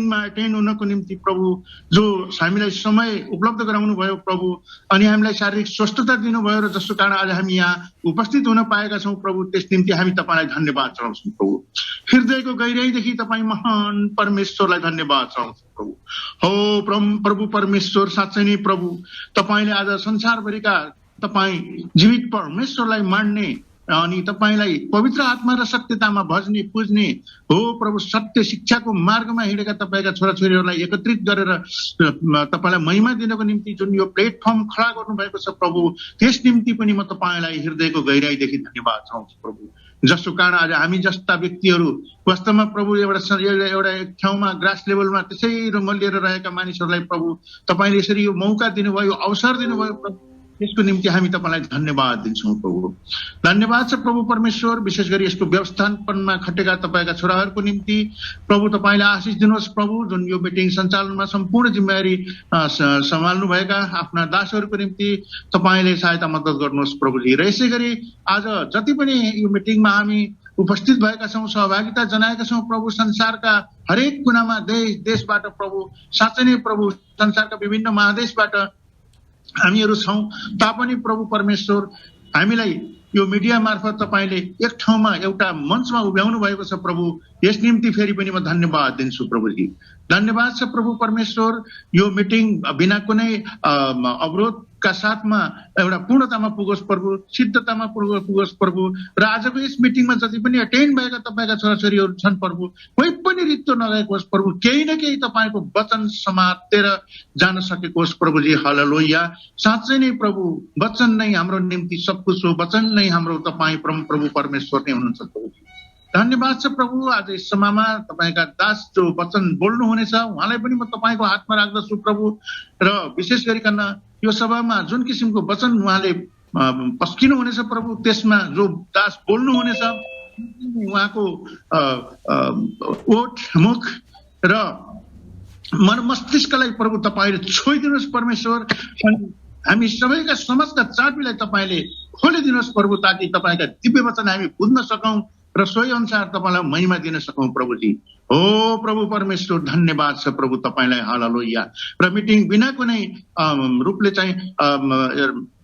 मिटिङमा एटेन्ड हुनको निम्ति प्रभु जो हामीलाई समय उपलब्ध गराउनु भयो प्रभु, अनि हामीलाई शारीरिक स्वस्थता दिनुभयो र जसको कारण आज हामी यहाँ उपस्थित हुन पाएका छौँ प्रभु, त्यस निम्ति हामी तपाईँलाई धन्यवाद चढाउँछौँ प्रभु। हृदयको गहिराईदेखि तपाईँ महान परमेश्वरलाई धन्यवाद चढाउँछौँ प्रभु। हो प्रभु परमेश्वर, साँच्चै नै प्रभु तपाईँले आज संसारभरिका तपाईँ जीवित परमेश्वरलाई मान्ने अनि तपाईँलाई पवित्र आत्मा र सत्यतामा भज्ने पुज्ने हो प्रभु, सत्य शिक्षाको मार्गमा हिँडेका तपाईँका छोराछोरीहरूलाई एकत्रित गरेर तपाईँलाई महिमा दिनको निम्ति जुन यो प्लेटफर्म खडा गर्नुभएको छ प्रभु, त्यस निम्ति पनि म तपाईँलाई हृदयको गहिराईदेखि धन्यवाद चाहन्छु प्रभु। जसको कारण आज हामी जस्ता व्यक्तिहरू वास्तवमा प्रभु एउटा एक ठाउँमा ग्रास लेभलमा त्यसै रङ्गलिएर रहेका मानिसहरूलाई प्रभु तपाईँले यसरी यो मौका दिनुभयो, अवसर दिनुभयो प्रभु, यसको निम्ति हामी तपाईँलाई धन्यवाद दिन्छौँ प्रभु। धन्यवाद छ प्रभु परमेश्वर, विशेष गरी यसको व्यवस्थापनमा खटेका तपाईँका छोराहरूको निम्ति प्रभु तपाईँले आशिष दिनुहोस् प्रभु। जुन यो मिटिङ सञ्चालनमा सम्पूर्ण जिम्मेवारी सम्हाल्नुभएका आफ्ना दासहरूको निम्ति तपाईँले सहायता मद्दत गर्नुहोस् प्रभुजी। र यसै गरी आज जति पनि यो मिटिङमा हामी उपस्थित भएका छौँ, सहभागिता जनाएका छौँ प्रभु, संसारका हरेक कुनामा देशबाट प्रभु, साँच्चै नै प्रभु संसारका विभिन्न महादेशबाट हामीहरू छौँ तापनि प्रभु परमेश्वर हामीलाई यो मिडिया मार्फत तपाईँले एक ठाउँमा एउटा मञ्चमा उभ्याउनु भएको छ प्रभु, यस निम्ति फेरि पनि म धन्यवाद दिन्छु प्रभुजी। धन्यवाद छ प्रभु परमेश्वर, यो मिटिङ बिना कुनै अवरोधका साथमा एउटा पूर्णतामा पुगोस् प्रभु, सिद्धतामा पुगोस् प्रभु। र आजको यस मिटिङमा जति पनि एटेन्ड भएका तपाईँका छोराछोरीहरू छन् प्रभु, कोही पनि रित्तो नरहेको होस् प्रभु, केही न केही तपाईँको वचन समातेर जान सकेको होस् प्रभुजी। हालेलुया। साँच्चै नै प्रभु वचन नै हाम्रो निम्ति सब कुछ हो, वचन नै हाम्रो तपाईँ प्रभु परमेश्वर नै हुनुहुन्छ प्रभुजी। धन्यवाद छ प्रभु। आज यस समयमा तपाईँका दास जो वचन बोल्नुहुनेछ उहाँलाई पनि म तपाईँको हातमा राख्दछु प्रभु, र विशेष गरिकन यो सभामा जुन किसिमको वचन उहाँले पस्किनु हुनेछ प्रभु, त्यसमा जो दास बोल्नुहुनेछ उहाँको ओठ मुख र मन मस्तिष्कलाई प्रभु तपाईँले छोइदिनुहोस् परमेश्वर। अनि हामी सबैका समस्त चाबीलाई तपाईँले खोलिदिनुहोस् प्रभु, ताकि तपाईँका दिव्य वचन हामी बुझ्न सकौँ र सोही अनुसार तपाईँलाई महिमा दिन सकौँ प्रभुजी। हो प्रभु परमेश्वर, धन्यवाद छ प्रभु तपाईँलाई। हालेलुया। र मिटिङ बिना कुनै रूपले चाहिँ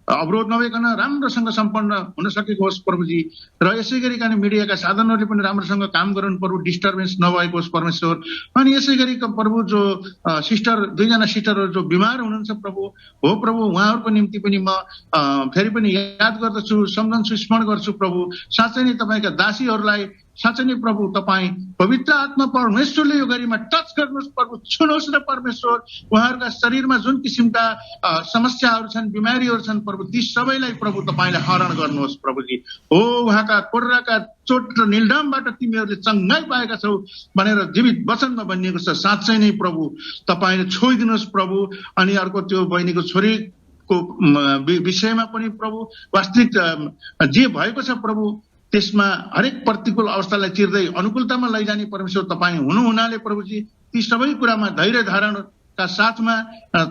अवरोध नभइकन राम्रोसँग सम्पन्न हुन सकेको होस् प्रभुजी। र यसै गरिकन मिडियाका साधनहरूले पनि राम्रोसँग काम गराउनु प्रभु, डिस्टर्बेन्स नभएको होस् परमेश्वर। अनि यसै गरी प्रभु जो दुईजना सिस्टरहरू जो बिमार हुनुहुन्छ प्रभु, हो प्रभु उहाँहरूको निम्ति पनि म फेरि पनि याद गर्दछु, सम्झन्छु, स्मरण गर्छु प्रभु। साँच्चै नै तपाईँका दासीहरूलाई साँच्चै नै प्रभु तपाईँ पवित्र आत्मा परमेश्वरले यो गरिमा टच गर्नुहोस् प्रभु, छुनुहोस् र परमेश्वर उहाँहरूका शरीरमा जुन किसिमका समस्याहरू छन्, बिमारीहरू छन् प्रभु, ती सबैलाई प्रभु तपाईँले हरण गर्नुहोस् प्रभुजी। हो उहाँका कोर्राका चोट र निलडामबाट तिमीहरूले चङ्गाई पाएका छौ भनेर जीवित वचनमा भनिएको छ। साँच्चै नै प्रभु तपाईँले छोइदिनुहोस् प्रभु। अनि अर्को त्यो बहिनीको छोरीको विषयमा पनि प्रभु वास्तविक जे भएको छ प्रभु, त्यसमा हरेक प्रतिकूल अवस्थालाई चिर्दै अनुकूलतामा लैजाने परमेश्वर तपाईँ हुनु हुनाले प्रभुजी ती सबै कुरामा धैर्य धारणका साथमा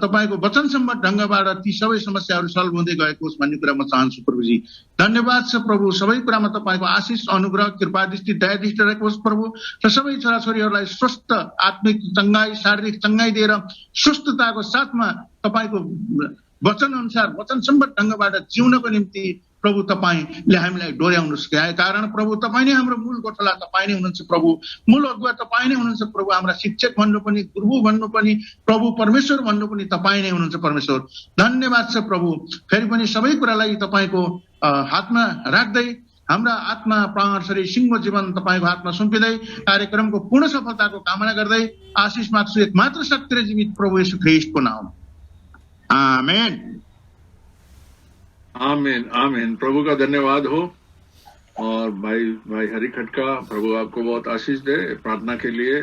तपाईँको वचनसम्म ढङ्गबाट ती सबै समस्याहरू सल्भ हुँदै गएको होस् भन्ने कुरा म चाहन्छु प्रभुजी। धन्यवाद छ प्रभु। सबै कुरामा तपाईँको आशिष, अनुग्रह, कृपा दृष्टि, दया दृष्टि रहेको होस् प्रभु। र सबै छोराछोरीहरूलाई स्वस्थ आत्मिक चङ्गाई, शारीरिक चङ्गाई दिएर स्वस्थताको साथमा तपाईँको वचन अनुसार वचनसम्म ढङ्गबाट जिउनको निम्ति प्रभु तपाईँले हामीलाई डोर्याउनुहोस्। कारण प्रभु तपाईँ नै हाम्रो मूल गोठला तपाईँ नै हुनुहुन्छ प्रभु, मूल अगुवा तपाईँ नै हुनुहुन्छ प्रभु। हाम्रा शिक्षक भन्नु पनि, गुरु भन्नु पनि, प्रभु परमेश्वर भन्नु पनि तपाईँ नै हुनुहुन्छ परमेश्वर। धन्यवाद छ प्रभु। फेरि पनि सबै कुरालाई तपाईँको हातमा राख्दै हाम्रा आत्मा, प्राण, शरीर, सिंह जीवन तपाईँको हातमा सुम्पिँदै कार्यक्रमको पूर्ण सफलताको कामना गर्दै आशिष माग्छु एक मात्र सत्य र जीवित प्रभु येशू ख्रीष्टको नाम। आमेन। आमीन आमीन। प्रभु का धन्यवाद हो। और भाई हरि खटका, प्रभु आपको बहुत आशीष दे प्रार्थना के लिए।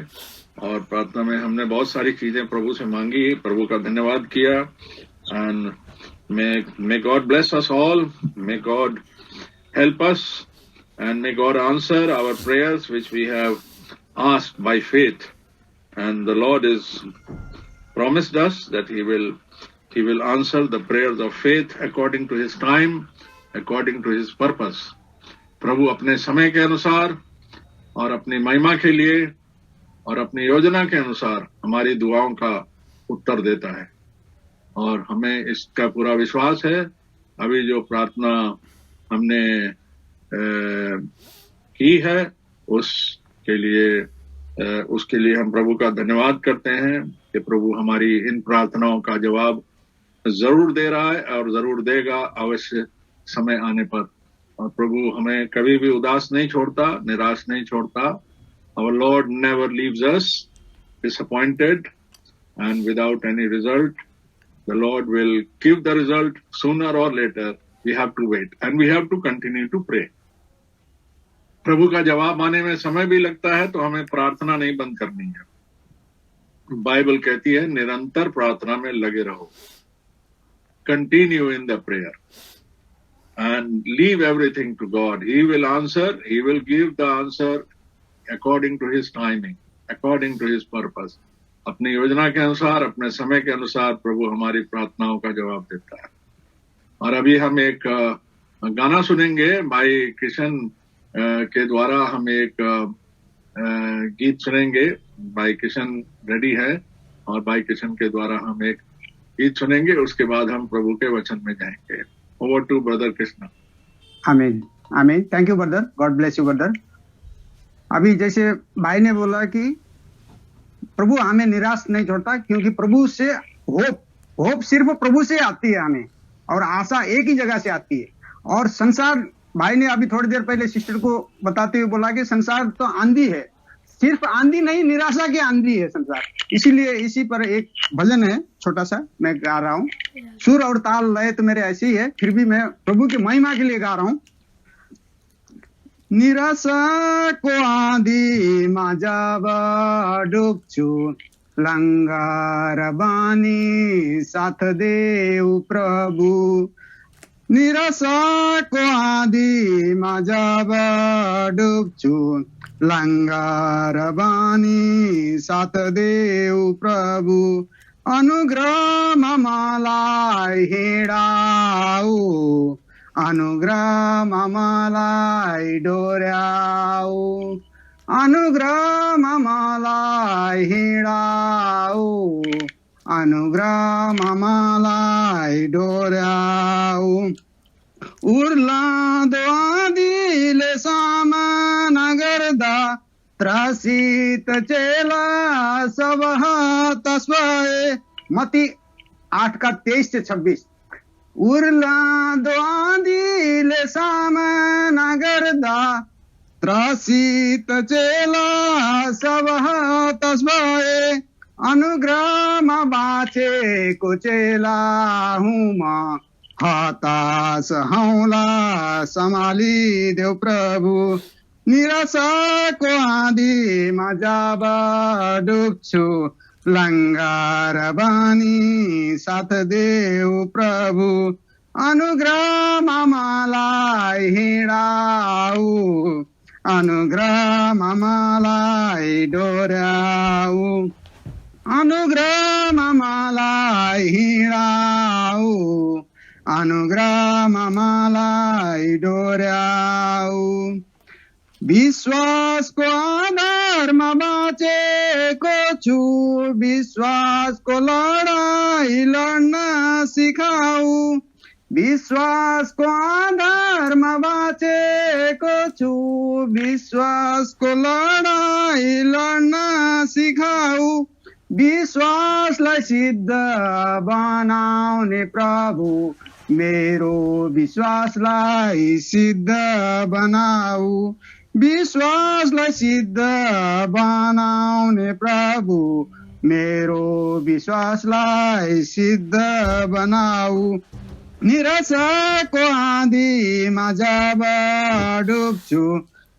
और प्रार्थना में हमने बहुत सारी चीजें प्रभु से मांगी, प्रभु का धन्यवाद किया। And may God bless us all, may God help us, and may God answer our prayers which we have asked by faith. And the Lord is promised us that He will answer the prayers of faith according to His time, according to His purpose. प्रभु अपने समय के अनुसार और अपनी महिमा के लिए और अपनी योजना के अनुसार हमारी दुआओं का उत्तर देता है। और हमें इसका पूरा विश्वास है। अभी जो प्रार्थना हमने की है उसके लिए हम प्रभु का धन्यवाद करते हैं कि प्रभु हमारी इन प्रार्थनाओं का जवाब जरूर दे रहा है और जरूर देगा अवश्य समय आने पर। और प्रभु हमें कभी भी उदास नहीं छोड़ता, निराश नहीं छोड़ता। Our Lord never leaves us disappointed and without any result. The Lord will give the result sooner or later. We have to wait and we have to continue to pray. प्रभु का जवाब आने में समय भी लगता है, तो हमें प्रार्थना नहीं बंद करनी है। बाइबल कहती है निरंतर प्रार्थना में लगे रहो। Continue in the prayer and leave everything to God. He will answer. He will give the answer according to his timing, according to his purpose. अपनी योजना के अनुसार, अपने समय के अनुसार प्रभु हमारी प्रार्थनाओं का जवाब देता है। और अभी हम एक गाना सुनेंगे। भाई किशन के द्वारा हम एक गीत सुनेंगे। भाई किशन रेडी है और भाई किशन के द्वारा हम एक गीत सुनेंगे। उसके बाद हम प्रभु के वचन में जाएंगे। Over to brother Krishna. आमीन आमीन। Thank you brother, God bless you brother. अभी जैसे भाई ने बोला कि प्रभु हमें निराश नहीं छोड़ता, क्योंकि प्रभु से होप सिर्फ प्रभु से आती है हमें, और आशा एक ही जगह से आती है। और संसार, भाई ने अभी थोड़ी देर पहले सिस्टर को बताते हुए बोला कि संसार तो आंधी है, सिर्फ आंधी नहीं, निराशा की आंधी है संसार। इसीलिए इसी पर एक भजन है छोटा सा, मैं गा रहा हूँ। सुर और ताल लय तो मेरे ऐसे ही है, फिर भी मैं प्रभु की महिमा के लिए गा रहा हूँ। निराशाको आँधीमा जब डुब्छु, लङ्गार बानी साथ देऊ प्रभु। निराशाको आँधीमा जब डुब्छु, लङ्गार बानी साथ देऊ प्रभु। अनुग्रहमा मलाई हिँडाऊ, अनुग्रहमा मलाई डोर्याऊ। अनुग्रहमा मलाई हिँडाऊ, अनुग्रहमा मलाई डोर्याऊ। उर्लादो आँधीले सामना गर्दा, त्रासित चेला सब हताश भए। मत्ती 8:23-26। उर्लादो आँधीले सामना गर्दा, त्रासित चेला सब हताश भए। अनुग्रहमा बाँचेको चेला हुँ म, हताश हौला सम्हालिदेऊ प्रभु। निराशाको आँधीमा जब डुब्छु, लङ्गार बानी साथ देऊ प्रभु। अनुग्रहमा मलाई हिँडाऊ, अनुग्रहमा मलाई डोर्याऊ। अनुग्रहमा मलाई हिँडाऊ, अनुग्रहमा मलाई डोर्याऊ। विश्वासको आधारमा बाँचेको छु, विश्वासको लडाई लड्न सिकाऊ। विश्वासको आधारमा बाँचेको छु, विश्वासको लडाई लड्न सिकाऊ। विश्वासलाई सिद्ध बनाउने प्रभु, मेरो विश्वासलाई सिद्ध बनाऊ। विश्वासलाई सिद्ध बनाउने प्रभु, मेरो विश्वासलाई सिद्ध बनाऊ। निराशाको आँधीमा जब डुब्छु,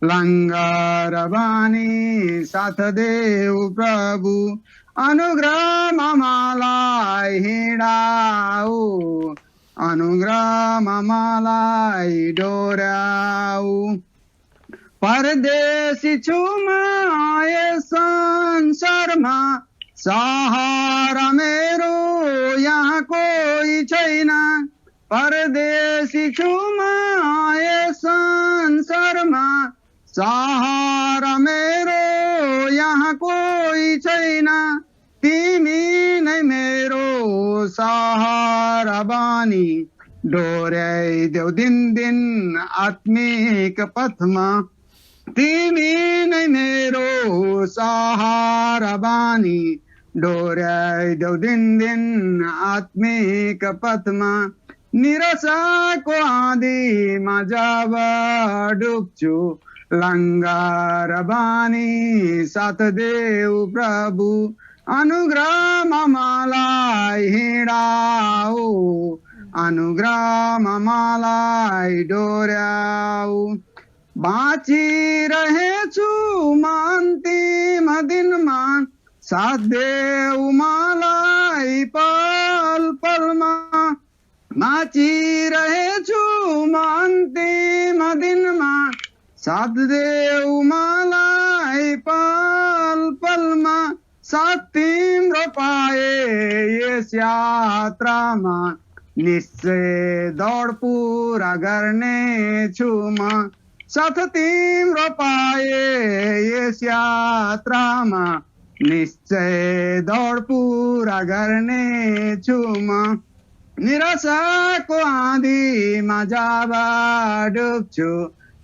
लङ्गार बानी साथ देऊ प्रभु। अनुग्रहमा मलाई हिँडाऊ, अनुग्रहमा मलाई डोर्याऊ। परदेशी छु म यस संसारमा, सहारा मेरो यहाँ कोही छैन। परदेशी छु म यस संसारमा, सहारा मेरो यहाँ कोही छैन, तिमी नै मेरो सहारा बानी, डोर्याइदेऊ दिन दिन आत्मिक पथमा, तिमी नै मेरो सहारा बानी, डोर्याइदेऊ दिन दिन आत्मिक पथमा। निराशाको आँधीमा जब डुब्छु, लङ्गार बानी साथ देऊ प्रभु, अनुग्रहमा मलाई हिँडाऊ, अनुग्रहमा मलाई डोर्याऊ। बाँचिरहेछु म अन्तिम दिनमा, साथ देऊ मलाई पल पलमा, बाँचिरहेछु म अन्तिम दिनमा, साथ देऊ मलाई पल पलमा। साथ तिम्रो पाए यस यात्रामा, निश्चय दौड पुरा गर्नेछु म, साथ तिम्रो पाए यस यात्रामा, निश्चय दौड पुरा गर्नेछु म। निराशाको आँधीमा जब डुब्छु,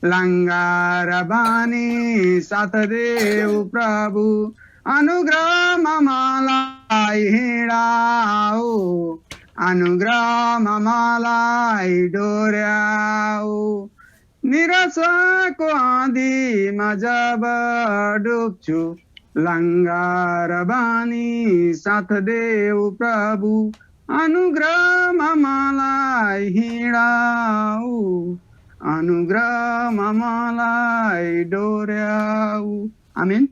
लङ्गार बानी साथ देऊ प्रभु, अनुग्रहमा मलाई हिँडाऊ, अनुग्रहमा मलाई डोर्याऊ। निराशाको आँधीमा जब डुब्छु, लङ्गार बानी साथ देऊ प्रभु, अनुग्रहमा मलाई हिँडाऊ, अनुग्रहमा मलाई डोर्याऊ। आमीन।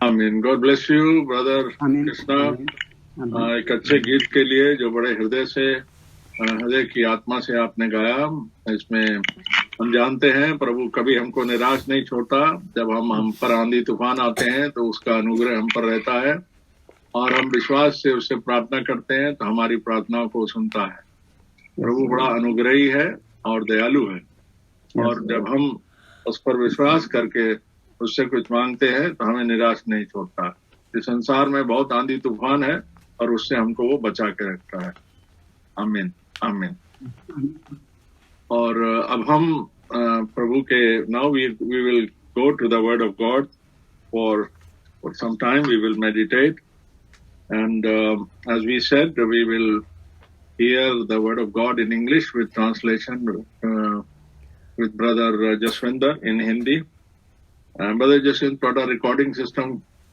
आमीन। गॉड ब्लेस यू ब्रदर आमीन। कृष्णा, आमीन। एक अच्छे गीत के लिए जो बड़े हृदय से, हृदय की आत्मा से आपने गाया। इसमें हम जानते हैं प्रभु कभी हमको निराश नहीं छोड़ता। जब हम पर आंधी तूफान आते हैं तो उसका अनुग्रह हम पर रहता है, और हम विश्वास से उससे प्रार्थना करते हैं तो हमारी प्रार्थनाओं को सुनता है। प्रभु बड़ा अनुग्रही है और दयालु है, और जब हम उस पर विश्वास करके उससे कुछ मांगते हैं तो हमें निराश नहीं छोड़ता। इस संसार में बहुत आंधी तूफान है और उससे हमको वो बचा के रखता है। आमीन, आमीन। और अब हम प्रभु के now we will go to the word of God for some time. We will meditate, and as we said, we will hear the word of God in English with translation with brother Jaswinder in Hindi. Brother Jaswinder, ਤੁਹਾਡਾ recording system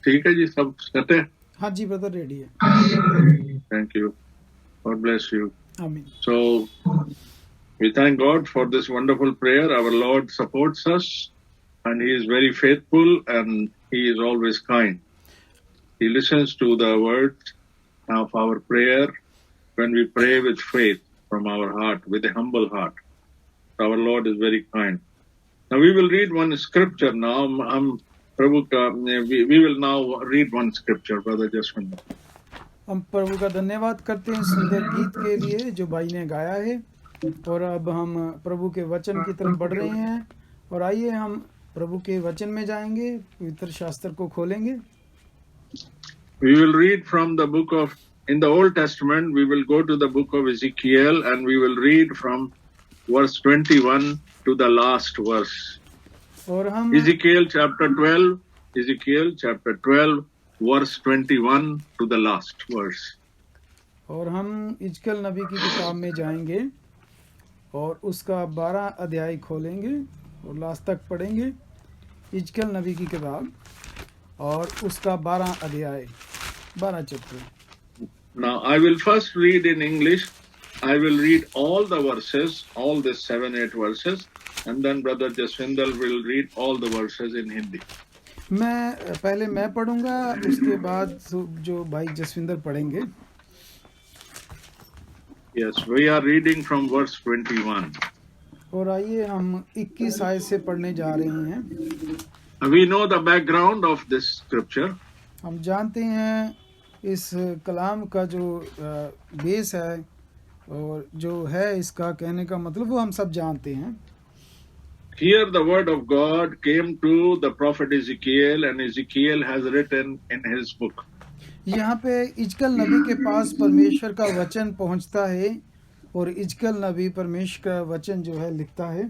ठीक है जी, सब set है? हाँ जी brother, ready है। Thank you. God bless you. आमीन। So we thank God for this wonderful prayer. Our Lord supports us, and He is very faithful, and He is always kind. He listens to the words of our prayer when we pray with faith from our heart, with a humble heart. Our Lord is very kind. Now we will read one scripture now. We will now read one scripture, Brother Jaswinder. हम प्रभु का धन्यवाद करते हैं सुंदर गीत के लिए जो भाई ने गाया है, और अब हम प्रभु के वचन की तरफ बढ़ रहे हैं। और आइए हम प्रभु के वचन में जाएंगे, पवित्र शास्त्र को खोलेंगे। We will read from the book of, in the Old Testament, we will go to the book of Ezekiel, and we will read from verse 21 to the last verse. और हम Ezekiel chapter 12, verse 21 to the last verse. और हम is equal नबी की किताब में जाएंगे और उसका 12 अध्याय खोलेंगे और लास्ट तक पढ़ेंगे। इजकल नबी की किताब और उसका 12 अध्याय, 12 chapter. Now I will first read in English. I will read all the verses, all the 7-8 verses, and then Brother Jaswinder will read all the verses in Hindi. पहले मैं पढ़ूंगा, उसके बाद जो भाई जसविंदर पढ़ेंगे। Yes, we are reading from verse 21. और आइए हम 21 आयत से पढ़ने जा रहे हैं। We know the background of this scripture. हम जानते हैं इस कलाम का जो बेस है और जो है इसका कहने का मतलब, वो हम सब जानते हैं। here the word of God came to the prophet Ezekiel, and Ezekiel has written in his book. यहाँ पे इजकल नबी के पास परमेश्वर का वचन पहुंचता है और इजकल नबी परमेश्वर का वचन जो है लिखता है।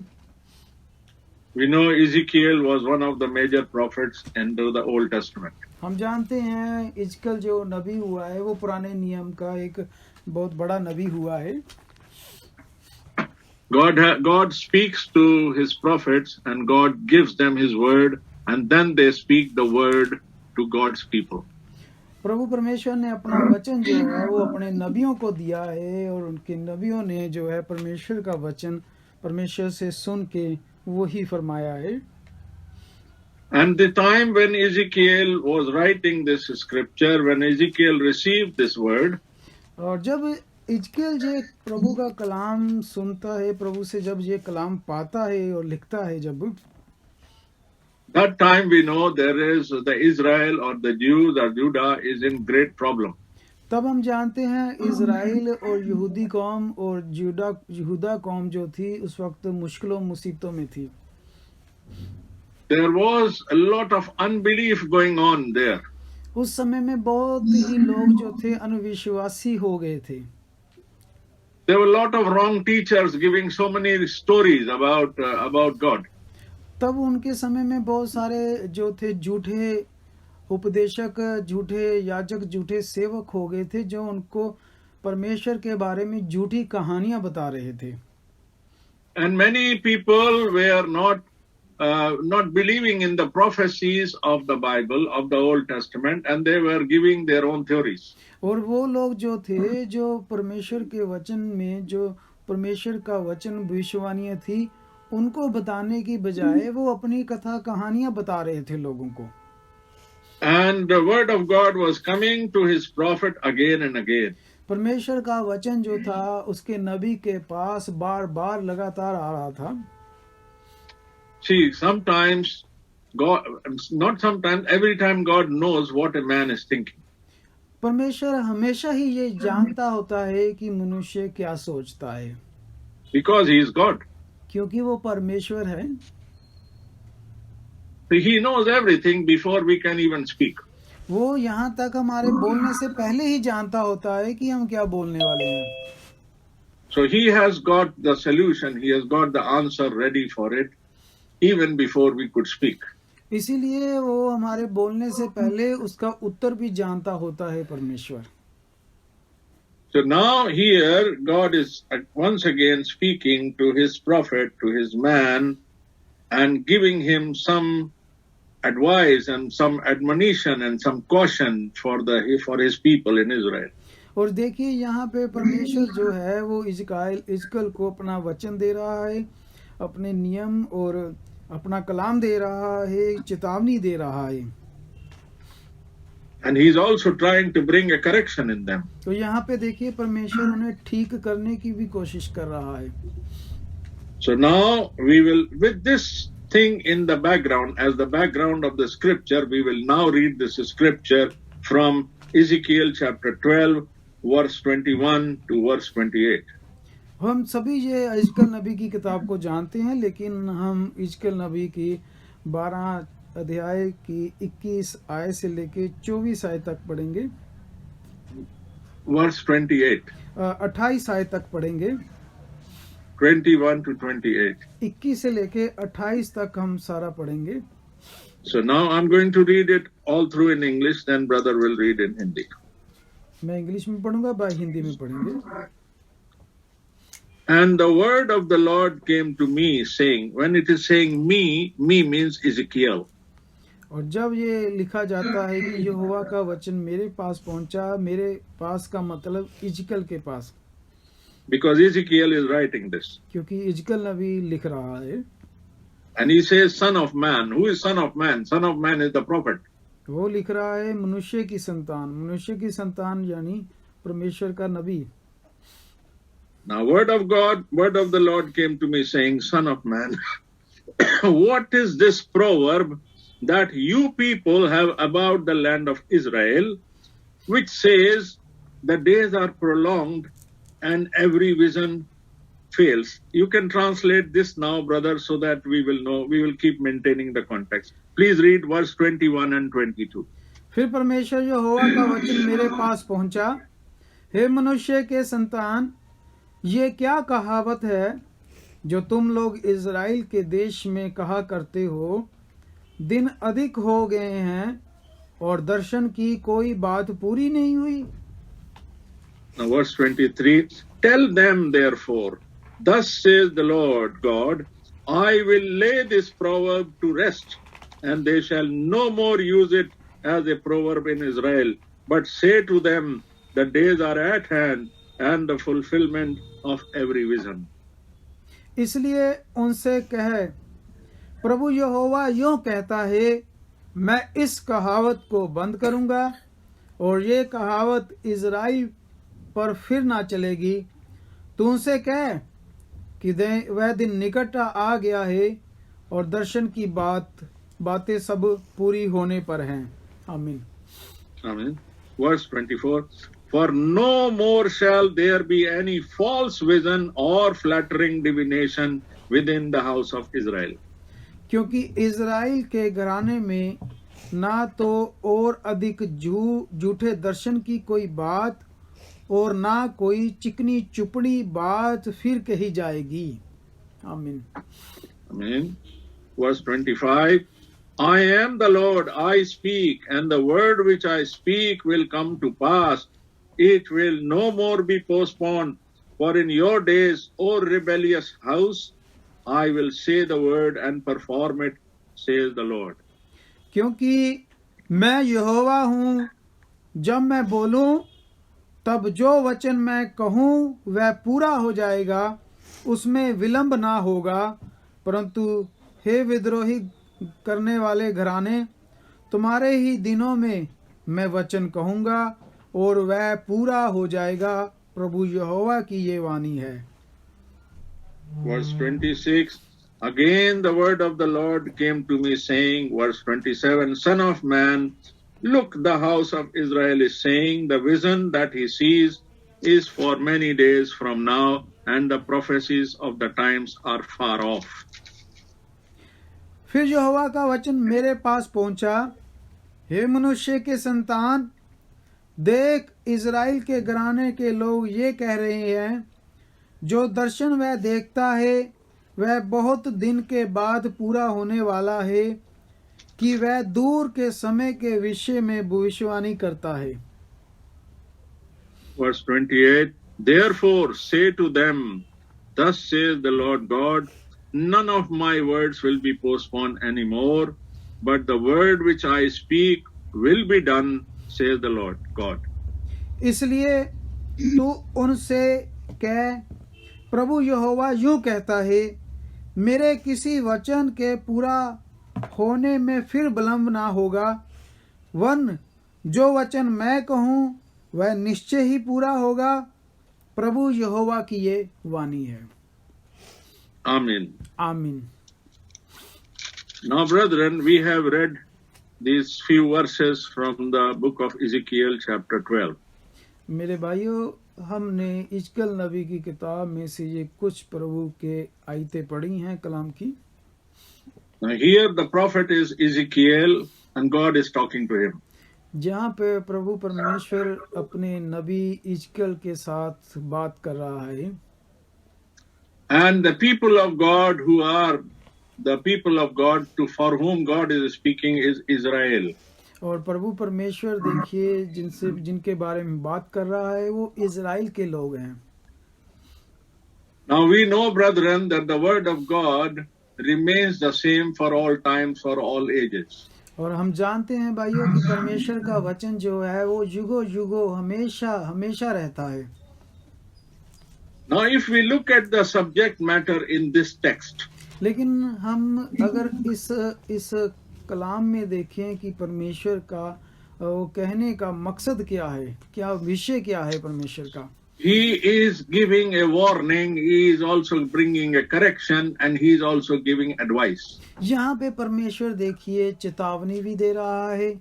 We know Ezekiel was one of the major prophets into the Old Testament. हम जानते हैं इजकल जो नबी हुआ है वो पुराने नियम का एक बहुत बड़ा नबी हुआ है। God speaks to his prophets, and God gives them his word, and then they speak the word to God's people. प्रभु परमेश्वर ने अपना वचन जो है वो अपने नबियों को दिया है और उनके नबियों ने जो है परमेश्वर का वचन परमेश्वर से सुन के वही फरमाया है। And the time when Ezekiel was writing this scripture, when Ezekiel received this word, और जब इजकेल जो प्रभु का कलाम सुनता है, प्रभु से जब ये कलाम पाता है और लिखता है, जब that time we know there is the Israel or the Jews or Judah is in great problem. तब हम जानते हैं इजराइल और यहूदी कौम और यहूदा कौम जो थी उस वक्त मुश्किलों मुसीबतों में थी। There was a lot of unbelief going on there. उस समय में बहुत ही लोग जो थे अविश्वासी हो गए थे। There were a lot of wrong teachers giving so many stories about God. तब उनके समय में बहुत सारे जो थे झूठे उपदेशक, झूठे याजक, झूठे सेवक हो गए थे जो उनको परमेश्वर के बारे में झूठी कहानियां बता रहे थे। And many people were not believing in the prophecies of the Bible, of the Old Testament, and they were giving their own theories. और वो लोग जो थे जो परमेश्वर के वचन में जो परमेश्वर का वचन भविष्यवाणियां थी उनको बताने की बजाय वो अपनी कथा कहानियां बता रहे थे लोगों को। And the word of God was coming to his prophet again and again. परमेश्वर का वचन जो था उसके नबी के पास बार बार लगातार आ रहा था। See, sometimes God, not sometimes, every time God knows what a man is thinking. परमेश्वर हमेशा ही ये जानता होता है कि मनुष्य क्या सोचता है, Because he is God. क्योंकि वो परमेश्वर है। He knows everything before we can even speak. वो यहाँ तक हमारे बोलने से पहले ही जानता होता है कि हम क्या बोलने वाले हैं। So he has got the solution, he has got the answer ready for it, even before we could speak. इसीलिए वो हमारे बोलने से पहले उसका उत्तर भी जानता होता है परमेश्वर। So now here God is once again speaking to his prophet, to his man, and giving him some advice and some admonition and some caution for his people in Israel. और देखिए यहाँ पे परमेश्वर जो है वो इजकल को अपना वचन दे रहा है, अपने नियम और अपना कलाम दे रहा है, चेतावनी दे रहा है। And he's also trying to bring a correction in them. तो यहाँ पे देखिए परमेश्वर उन्हें ठीक करने की भी कोशिश कर रहा है। So now we will, with this thing in the background, as the background of the scripture, we will now read this scripture from Ezekiel chapter 12, verse 21 to verse 28. हम सभी ये इजकल नबी की किताब को जानते हैं, लेकिन हम इजकल नबी की 12 अध्याय की 21 आयत से लेके 24 आयत तक पढ़ेंगे। Verse 28. 28 आयत तक पढ़ेंगे। 21 to 28. 21 से लेके 28 तक हम सारा पढ़ेंगे। So now I'm going to read it all through in English, then brother will read in Hindi. मैं इंग्लिश में पढ़ूंगा, भाई हिंदी में पढ़ेंगे। And the word of the Lord came to me, saying, when it is saying me means Ezekiel. और जब ये लिखा जाता है कि यहोवा का वचन मेरे पास पहुंचा, मेरे पास का मतलब इजकल के पास, Because Ezekiel is writing this. क्योंकि इजकल नबी लिख रहा है। And he says, son of man. Who is son of man? Son of man is the prophet. वो लिख रहा है मनुष्य की संतान, मनुष्य की संतान यानी परमेश्वर का नबी। Now word of the Lord came to me saying, son of man, what is this proverb that you people have about the land of Israel, which says the days are prolonged and every vision fails, you can translate this now, brother, so that we will know, we will keep maintaining the context. Please read verse 21 and 22. फिर परमेश्वर यहोवा का वचन मेरे पास पहुंचा, हे मनुष्य के संतान, ये क्या कहावत है जो तुम लोग इज़राइल के देश में कहा करते हो, दिन अधिक हो गए हैं और दर्शन की कोई बात पूरी नहीं हुई। Now verse 23, tell them therefore, thus says the Lord God, I will lay this proverb to rest, and they shall no more use it as a proverb in Israel, but say to them, the days are at hand, and the fulfillment of every vision. इसलिए उनसे कहे, प्रभु यहोवा यूं कहता है, मैं इस कहावत को बंद करूंगा और ये कहावत इज़राइल पर फिर ना चलेगी। तू उनसे कह कि वह दिन निकट आ गया है और दर्शन की बातें सब पूरी होने पर हैं। आमीन। Amen. Verse 24, for no more shall there be any false vision or flattering divination within the house of Israel. क्योंकि इज़राइल के घराने में ना तो और अधिक झूठे दर्शन की कोई बात और ना कोई चिकनी चुपड़ी बात फिर कही जाएगी। आमीन। Amen. Verse 25, I am the Lord, I speak, and the word which I speak will come to pass. It will no more be postponed. For in your days, O rebellious house, I will say the word and perform it, says the Lord. क्योंकि मैं यहोवा हूँ, जब मैं बोलूँ तब जो वचन मैं कहूँ वह पूरा हो जाएगा, उसमें विलंब ना होगा। परंतु हे विद्रोही करने वाले घराने, तुम्हारे ही दिनों में मैं वचन कहूँगा और वह पूरा हो जाएगा। प्रभु यहोवा की ये वाणी है। Verse 26, again the word of the Lord came to me saying, verse 27, Son of man, look, the house of Israel is saying, the vision that he sees is for many days from now, and the prophecies of the times are far off. फिर यहोवा का वचन मेरे पास पहुंचा, हे मनुष्य के संतान, देख, Israel के घराने के लोग ये कह रहे हैं, जो दर्शन वह देखता है वह बहुत दिन के बाद पूरा होने वाला है, कि वह दूर के समय के विषय में भविष्यवाणी करता है। Verse 28, therefore say to them, thus says the Lord God, none of my words will be postponed anymore, but the word which I speak will be done, says the Lord God. इसलिए तू उनसे कह, प्रभु यहोवा यूं कहता है, मेरे किसी वचन के पूरा होने में फिर विलंब ना होगा, वरन जो वचन मैं कहूँ वह निश्चय ही पूरा होगा। प्रभु यहोवा की ये वाणी है। Amen. आमीन। Now, brethren, we have read these few verses from the book of Ezekiel, chapter 12. मेरे भाइयों, हमने इजकल नबी की किताब में से ये कुछ प्रभु के आयतें पढ़ी हैं कलाम की। Now, here the prophet is Ezekiel, and God is talking to him. जहाँ पे प्रभु परमेश्वर अपने नबी इजकल के साथ बात कर रहा है। And the people of God who are the people of God to for whom God is speaking is Israel. और प्रभु परमेश्वर देखिए जिनके बारे में बात कर रहा है वो इज़राइल के लोग हैं। Now we know, brethren, that the word of God remains the same for all times, for all ages. और हम जानते हैं भाइयों कि परमेश्वर का वचन जो है वो युगों युगों हमेशा हमेशा रहता है। Now if we look at the subject matter in this text, लेकिन हम अगर इस कलाम में देखें कि परमेश्वर का वो कहने का मकसद क्या है, क्या विषय क्या है परमेश्वर का, he is giving a warning, he is also bringing a correction, and he is also giving advice. यहाँ पे परमेश्वर देखिए चेतावनी भी दे रहा है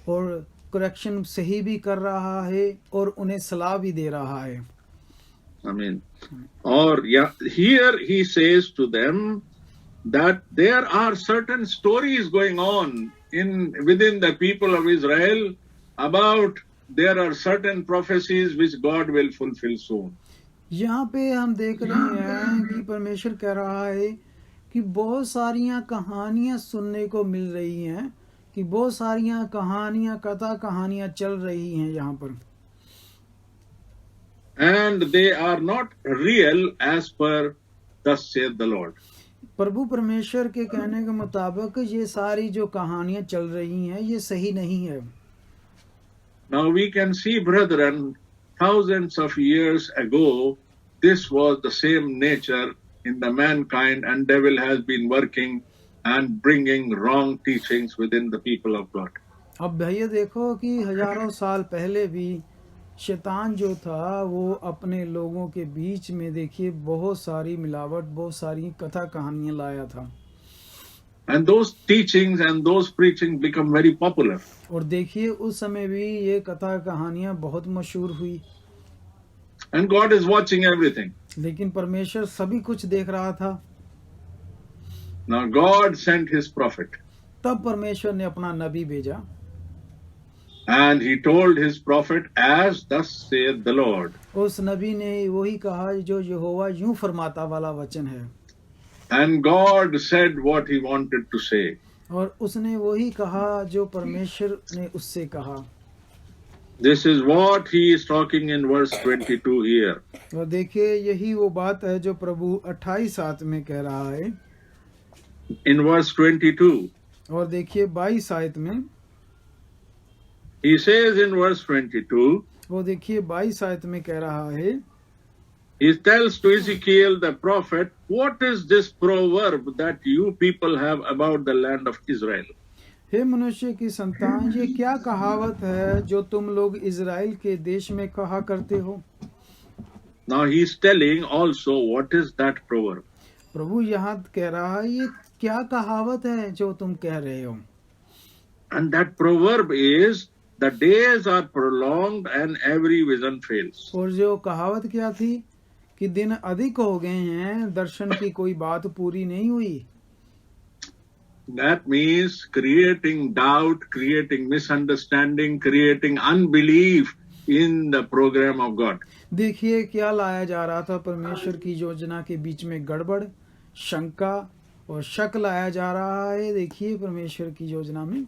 और करेक्शन सही भी कर रहा है और उन्हें सलाह भी दे रहा है। Amen. Or yeah, here he says to them that there are certain stories going on within the people of Israel about there are certain prophecies which God will fulfill soon. यहाँ पे हम देख रहे हैं कि परमेश्वर कह रहा है कि बहुत सारियां कहानियां सुनने को मिल रही हैं, कि बहुत सारियां कहानियां, कथा कहानियां चल रही हैं यहाँ पर, And they are not real as per thus saith the Lord. प्रभु परमेश्वर के कहने के मुताबिक ये सारी जो कहानियां चल रही हैं ये सही नहीं है। Now we can see, brethren, thousands of years ago, this was the same nature in the mankind, and devil has been working and bringing wrong teachings within the people of God. अब भैया देखो कि हजारों साल पहले भी शैतान जो था वो अपने लोगों के बीच में देखिए बहुत सारी मिलावट, बहुत सारी कथा कहानियां लाया था। And those teachings and those preachings become very popular. और देखिए उस समय भी ये कथा कहानियां बहुत मशहूर हुई। And God is watching everything. लेकिन परमेश्वर सभी कुछ देख रहा था। Now God sent his prophet. तब परमेश्वर ने अपना नबी भेजा। And he told his prophet, as thus saith the Lord. उस नबी ने वही कहा जो यहोवा यूं फरमाता वाला वचन है। And God said what he wanted to say. और उसने वही कहा जो परमेश्वर ने उससे कहा। This is what he is talking in verse 22 here. और देखिए यही वो बात है जो प्रभु 28 में कह रहा है। In verse 22, और देखिए 22 आयत में he says in verse 22, वो देखिए 22 आयत में कह रहा है, he tells to Ezekiel the prophet, what is this proverb that you people have about the land of Israel? हे मनुष्य की संतान, ये क्या कहावत है जो तुम लोग इज़राइल के देश में कहा करते हो। Now he is telling also what is that proverb. प्रभु यहाँ कह रहा है ये क्या कहावत है जो तुम कह रहे हो। And that proverb is, the days are prolonged and every vision fails. और जो कहावत क्या थी कि दिन अधिक हो गए हैं, दर्शन की कोई बात पूरी नहीं हुई। That means creating doubt, creating misunderstanding, creating unbelief in the program of God. देखिए क्या लाया जा रहा था परमेश्वर की योजना के बीच में, गड़बड़, शंका और शक लाया जा रहा है। देखिए परमेश्वर की योजना में।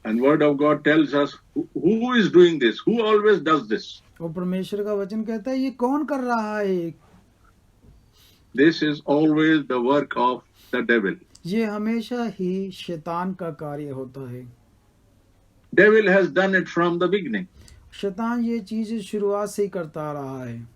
And word of God tells us who is doing this, who always does this. और परमेश्वर का वचन कहता है ये कौन कर रहा है। This is always the work of the devil. ये हमेशा ही शैतान का कार्य होता है। Devil has done it from the beginning. शैतान ये चीज शुरुआत से ही करता रहा है।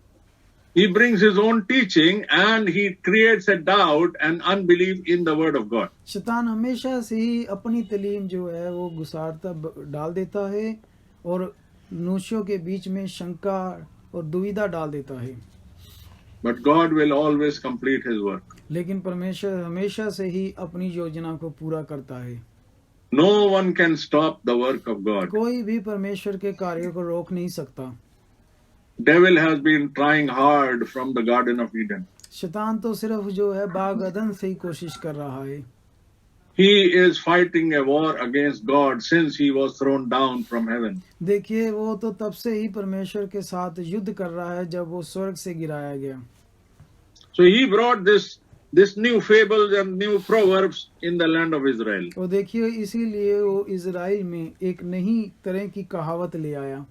He brings his own teaching and he creates a doubt and unbelief in the word of God. शैतान हमेशा से ही अपनी तालीम जो है वो घुसाड़ता डाल देता है और मनुष्यों के बीच में शंका और दुविधा डाल देता है। But God will always complete his work. लेकिन परमेश्वर हमेशा से ही अपनी योजना को पूरा करता है। No one can stop the work of God. कोई भी परमेश्वर के कार्य को रोक नहीं सकता। Devil has been trying hard from the Garden of Eden. शैतान तो सिर्फ जो है बाग अदन से ही कोशिश कर रहा है। He is fighting a war against God since he was thrown down from heaven. देखिए वो तो तब से ही परमेश्वर के साथ युद्ध कर रहा है जब वो स्वर्ग से गिराया गया। So he brought this new fables and new proverbs in the land of Israel. और देखिए इसीलिए वो इज़राइल में एक नई तरह की कहावत ले आया।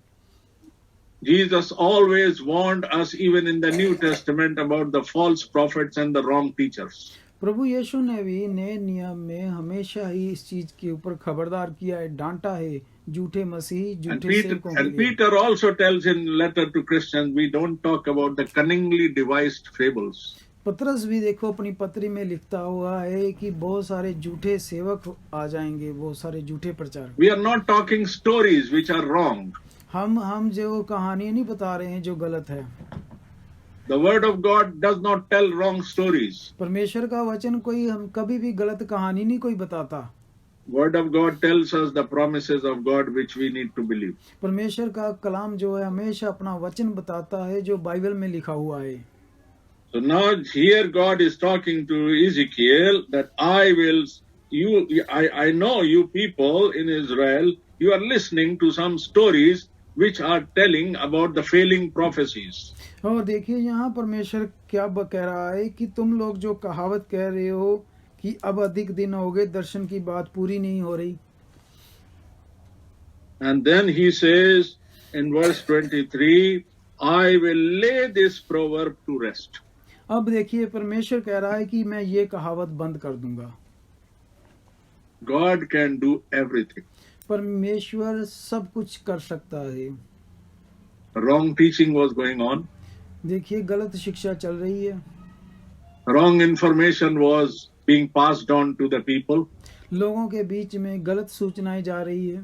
Jesus always warned us even in the New Testament about the false prophets and the wrong teachers. प्रभु यीशु ने भी नए नियम में हमेशा ही इस चीज के ऊपर खबरदार किया है, डांटा है झूठे मसीह, झूठे सेवकों के लिए। Peter also tells in letter to Christians, we don't talk about the cunningly devised fables. पतरस भी देखो अपनी पत्री में लिखता हुआ है कि बहुत सारे झूठे सेवक आ जाएंगे, बहुत सारे झूठे प्रचारक। We are not talking stories which are wrong. हम जो कहानी नहीं बता रहे हैं जो गलत है। The word of God does not tell wrong stories. परमेश्वर का वचन कोई हम कभी भी गलत कहानी नहीं कोई बताता। Word of God tells us the promises of God which we need to believe. परमेश्वर का कलाम जो है हमेशा अपना वचन बताता है जो बाइबल में लिखा हुआ है। So now here God is talking to Ezekiel that I know you people in Israel, you are listening to some stories which are telling about the failing prophecies. और देखिए यहाँ परमेश्वर क्या कह रहा है कि तुम लोग जो कहावत कह रहे हो कि अब अधिक दिन हो गए, दर्शन की बात पूरी नहीं हो रही। And then he says in verse 23, I will lay this proverb to rest. अब देखिए परमेश्वर कह रहा है कि मैं ये कहावत बंद कर दूंगा। God can do everything. परमेश्वर सब कुछ कर सकता है। Wrong teaching was going on. देखिए गलत शिक्षा चल रही है, Wrong information was being passed on to the people. लोगों के बीच में गलत सूचनाएं जा रही है,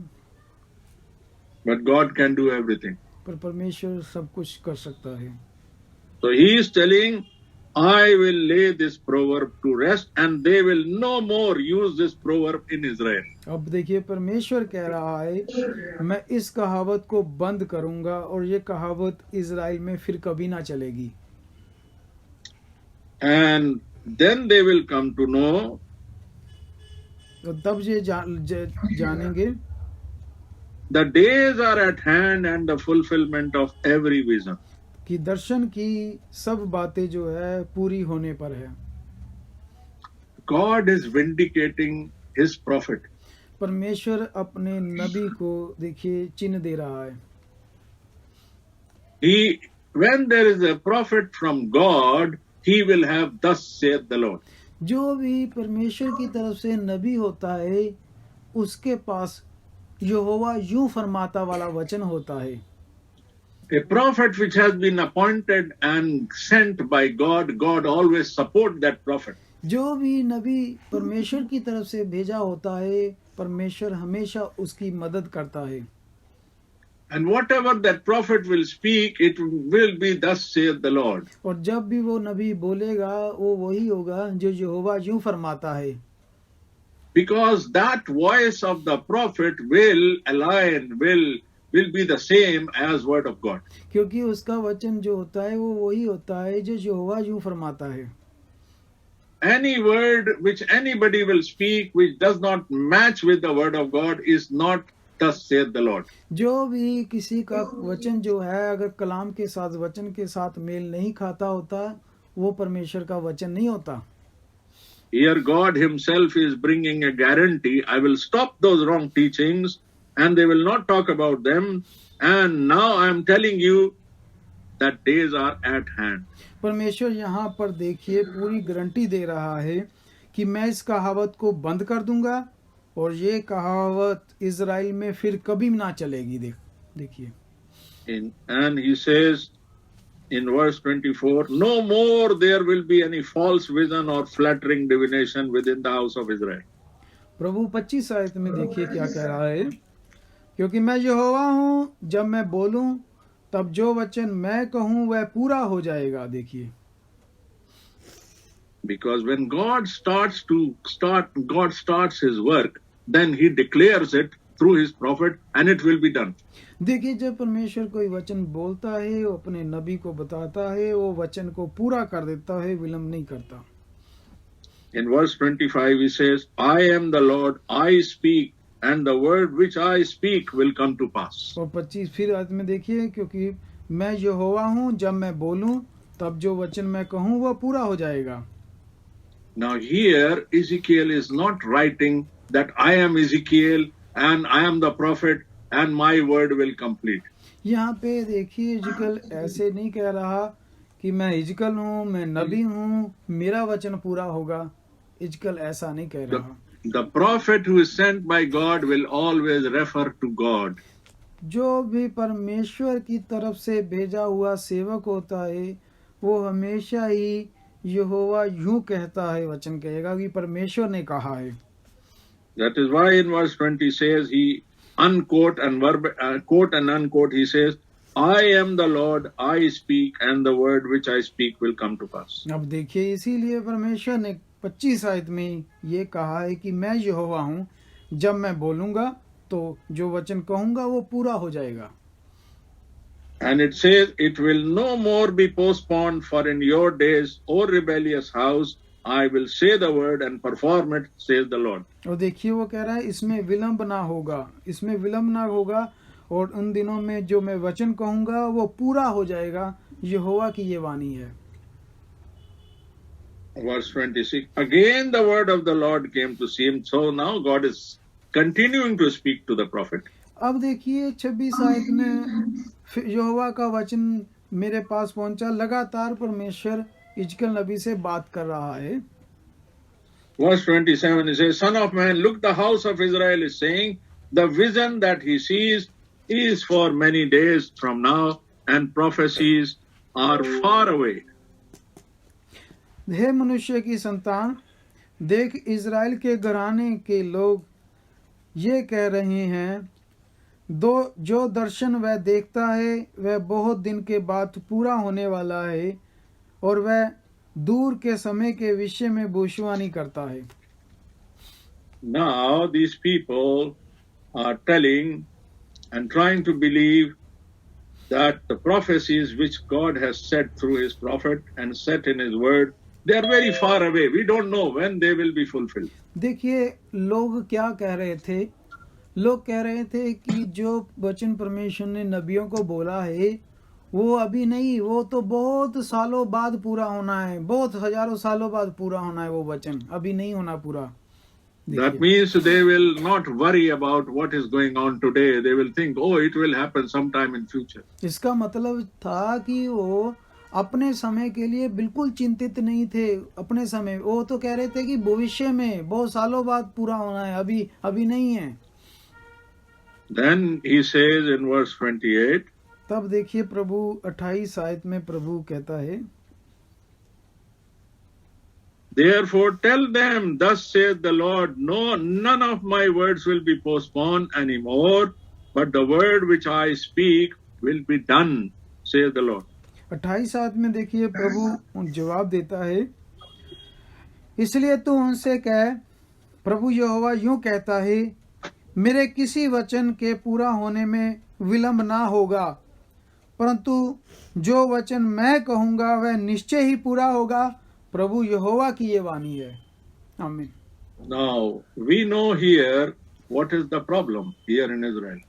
But God can do everything. पर परमेश्वर सब कुछ कर सकता है। So he is telling, I will lay this proverb to rest and they will no more use this proverb in Israel. अब देखिए परमेश्वर कह रहा है मैं इस कहावत को बंद करूंगा और ये कहावत इजराइल में फिर कभी ना चलेगी। And then they will come to know तो तब ये जानेंगे the days are at hand and the fulfillment of every vision. कि दर्शन की सब बातें जो है पूरी होने पर है। God is vindicating his prophet. परमेश्वर अपने नबी को देखिए चिन्ह दे रहा है। When there is a prophet from God, he will have thus saith the Lord. जो भी परमेश्वर की तरफ से नबी होता है उसके पास यहोवा यूं फरमाता वाला वचन होता है। A prophet which has been appointed and sent by God, God always support that prophet. जो भी नबी परमेश्वर की तरफ से भेजा होता है परमेश्वर हमेशा उसकी मदद करता है। And whatever that prophet will speak, it will be thus saith the Lord. और जब भी वो नबी बोलेगा वो वही होगा जो यहोवा यूं फरमाता है। Because that voice of the prophet will align, will be the same as word of God. क्योंकि उसका वचन जो होता है वो वही होता है जो यहोवा यूं फरमाता है। Any word which anybody will speak which does not match with the word of God is not thus saith the Lord. जो भी किसी का वचन जो है अगर कलाम के साथ वचन के साथ मेल नहीं खाता होता वो परमेश्वर का वचन नहीं होता। Here God himself is bringing a guarantee. I will stop those wrong teachings and they will not talk about them. And now I am telling you that days are at hand. परमेश्वर यहाँ पर देखिए पूरी guarantee दे रहा है कि मैं इस कहावत को बंद कर दूंगा और ये कहावत इजराइल में फिर कभी ना चलेगी। देखिए And he says in verse 24, no more there will be any false vision or flattering divination within the house of Israel. प्रभु 25 आयत में देखिए क्या कह रहा है, क्योंकि मैं यहोवा हूँ, जब मैं बोलूं तब जो वचन मैं कहूँ वह पूरा हो जाएगा। देखिए Because when God starts his work, then he declares it through his prophet and it will be done. देखिए जब परमेश्वर कोई वचन बोलता है वो अपने नबी को बताता है, वो वचन को पूरा कर देता है, विलंब नहीं करता। In verse 25 he says, I am the Lord, I speak, and the word which I speak will come to pass. और 25 फिर आयत में देखिए, क्योंकि मैं यहोवा हूँ, जब मैं बोलूं तब जो वचन मैं कहूँ वह पूरा हो जाएगा। Now here Ezekiel is not writing that I am Ezekiel and I am the prophet and my word will complete. यहाँ पे देखिए इजकल ऐसे नहीं कह रहा कि मैं इजकल हूँ, मैं नबी हूँ, मेरा वचन पूरा होगा। इजकल ऐसा नहीं कह रहा। The prophet who is sent by God will always refer to God. जो भी परमेश्वर की तरफ से भेजा हुआ सेवक होता है वो हमेशा ही यहोवा यूं कहता है, वचन कहेगा कि परमेश्वर ने कहा है। That is why in verse 20 says he unquote and quote and unquote he says, I am the Lord, I speak, and the word which I speak will come to pass. अब देखिए इसीलिए परमेश्वर ने 25 आयत में ये कहा है कि मैं यहोवा हूँ, जब मैं बोलूंगा तो जो वचन कहूंगा वो पूरा हो जाएगा। And it says, it will no more be postponed, for in your days, O rebellious house, I will say the word and perform it, says the Lord. और देखिए वो कह रहा है इसमें विलंब ना होगा, इसमें विलंब ना होगा, और उन दिनों में जो मैं वचन कहूंगा वो पूरा हो जाएगा। यहोवा की ये वाणी है। Verse 26, again the word of the Lord came to him. So now God is continuing to speak to the prophet. अब देखिए 26 आयत में यहोवा का वचन मेरे पास पहुंचा। लगातार परमेश्वर इजकल नबी से बात कर रहा है। Verse 27, it says, Son of man, look, the house of Israel is saying, the vision that he sees is for many days from now, and prophecies are far away. हे मनुष्य की संतान, देख इज़राइल के घराने के लोग ये कह रहे हैं, जो दर्शन वह देखता है वह बहुत दिन के बाद पूरा होने वाला है, और वह दूर के समय के विषय में भविष्यवाणी करता है। Now these people are telling and trying to believe that the prophecies which God has said through his prophet and set in his word, they are very far away. We don't know when they will be fulfilled. देखिए लोग क्या कह रहे थे, लोग कह रहे थे कि जो वचन परमेश्वर ने नबियों को बोला है वो अभी नहीं, वो तो बहुत सालों बाद पूरा होना है, बहुत हजारों सालों बाद पूरा होना है, वो वचन अभी नहीं होना पूरा। That means they will not worry about what is going on today. They will think, oh, it will happen sometime in future. इसका मतलब था कि वो अपने समय के लिए बिल्कुल चिंतित नहीं थे। अपने समय वो तो कह रहे थे कि भविष्य में बहुत सालों बाद पूरा होना है, अभी नहीं है। Then he says in verse 28, तब देखिए प्रभु 28 आयत में प्रभु कहता है, Therefore tell them, thus saith the Lord, no, none of my words will be postponed anymore, but the word which I speak will be done, saith the Lord. 28 आयत में देखिए प्रभु जवाब देता है, इसलिए तू उनसे कह, प्रभु यहोवा यूं कहता है, मेरे किसी वचन के पूरा होने में विलंब ना होगा, परंतु जो वचन मैं कहूंगा वह निश्चय ही पूरा होगा। प्रभु यहोवा की ये वाणी है। आमीन। Now we know here what is the problem here in Israel.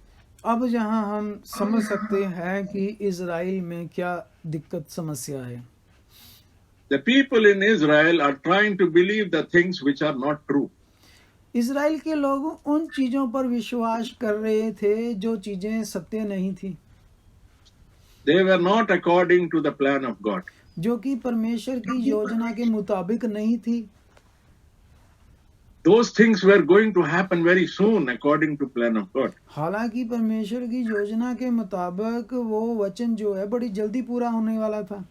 अब जहां हम समझ सकते हैं कि इज़राइल में क्या दिक्कत समस्या है। The people in Israel are trying to believe the things which are not true. Israel के लोग उन चीजों पर विश्वास कर रहे थे जो चीजें सत्य नहीं थी, They were not according to the plan of God. जो कि परमेश्वर की योजना के मुताबिक नहीं थी। Those things were going to happen very soon according to plan of God. हालांकि परमेश्वर की योजना के मुताबिक वो वचन जो है बड़ी जल्दी पूरा होने वाला था,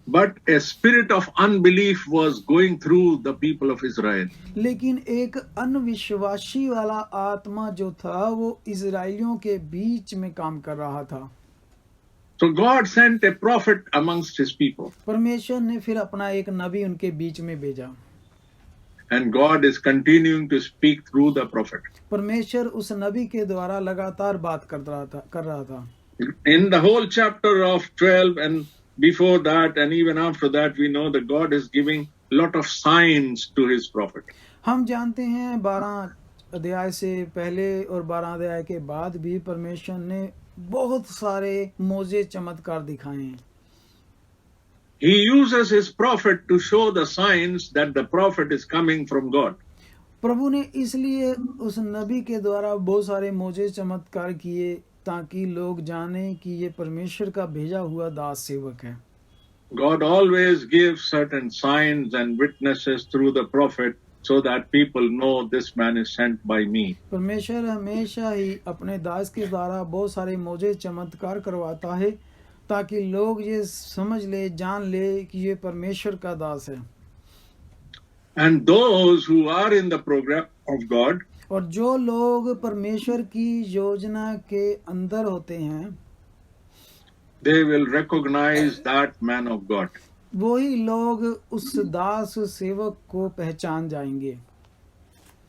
But a spirit of unbelief was going through the people of Israel. लेकिन एक अनविश्वासी वाला आत्मा जो था वो इज़राइलियों के बीच में काम कर रहा था। So God sent a prophet amongst his people. परमेश्वर ने फिर अपना एक नबी उनके बीच में भेजा, And God is continuing to speak through the prophet. परमेश्वर उस नबी के द्वारा लगातार बात कर रहा था। In the whole chapter of 12 and before that and even after that, we know that God is giving a lot of signs to his prophet. हम जानते हैं 12 अध्याय से पहले और 12 अध्याय के बाद भी परमेश्वर ने बहुत सारे मोजे चमत्कार दिखाए हैं। He uses his prophet to show the signs that the prophet is coming from God. प्रभु ने इसलिए उस नबी के द्वारा बहुत सारे मोजे चमत्कार किए ताकि लोग जाने कि ये परमेश्वर का भेजा हुआ दास सेवक है। God always gives certain signs and witnesses through the prophet so that people know this man is sent by me. परमेश्वर हमेशा ही अपने दास के द्वारा बहुत सारे मोजे चमत्कार करवाता है ताकि लोग ये समझ ले, जान ले कि ये परमेश्वर का दास है। And those who are in the program of God, और जो लोग परमेश्वर की योजना के अंदर होते हैं, they will recognize that man of God. वही लोग उस दास सेवक को पहचान जाएंगे।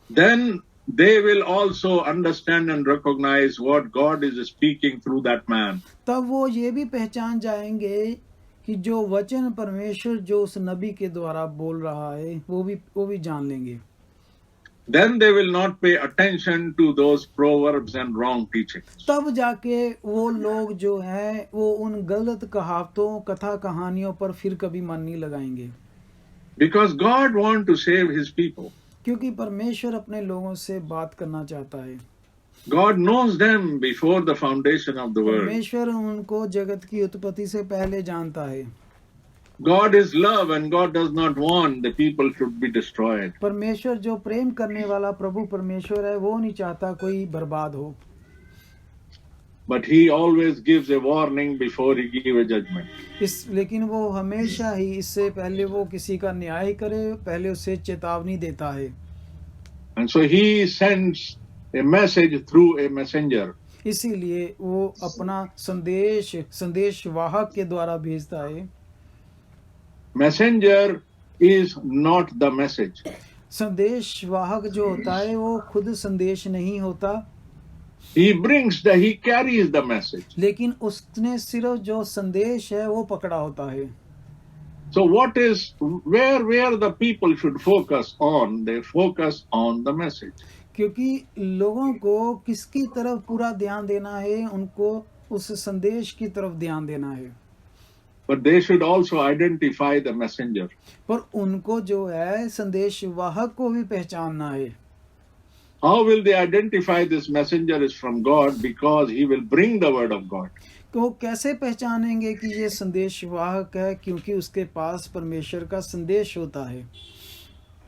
Then they will also understand and recognize what God is speaking through that man. तब वो ये भी पहचान जाएंगे कि जो वचन परमेश्वर जो उस नबी के द्वारा बोल रहा है वो भी जान लेंगे. Then they will not pay attention to those proverbs and wrong teachings. तब जाके वो लोग जो हैं वो उन गलत कहावतों कथा कहानियों पर फिर कभी मन नहीं लगाएंगे. Because God wants to save his people. क्योंकि परमेश्वर अपने लोगों से बात करना चाहता है. God knows them before the foundation of the world. परमेश्वर उनको जगत की उत्पत्ति से पहले जानता है. God is love and God does not want the people should be destroyed. परमेश्वर जो प्रेम करने वाला प्रभु परमेश्वर है वो नहीं चाहता कोई बर्बाद हो. But he always gives a warning before he gives a judgment. लेकिन वो हमेशा ही इससे पहले वो किसी का न्याय करे पहले उसे चेतावनी देता है. And so he sends a message through a messenger. इसीलिए वो अपना संदेशवाहक के द्वारा भेजता है. Messenger is not the message. संदेशवाहक जो होता है वो खुद संदेश नहीं होता. He carries the message. लेकिन उसने सिर्फ जो संदेश है वो पकड़ा होता है. So where the people should focus on, they focus on the message. क्योंकि लोगों को किसकी तरफ पूरा ध्यान देना है, उनको उस संदेश की तरफ ध्यान देना है. But they should also identify the messenger. पर उनको जो है संदेशवाहक को भी पहचानना है. How will they identify this messenger is from God? Because he will bring the word of God. तो कैसे पहचानेंगे कि ये संदेशवाहक है? क्योंकि उसके पास परमेश्वर का संदेश होता है.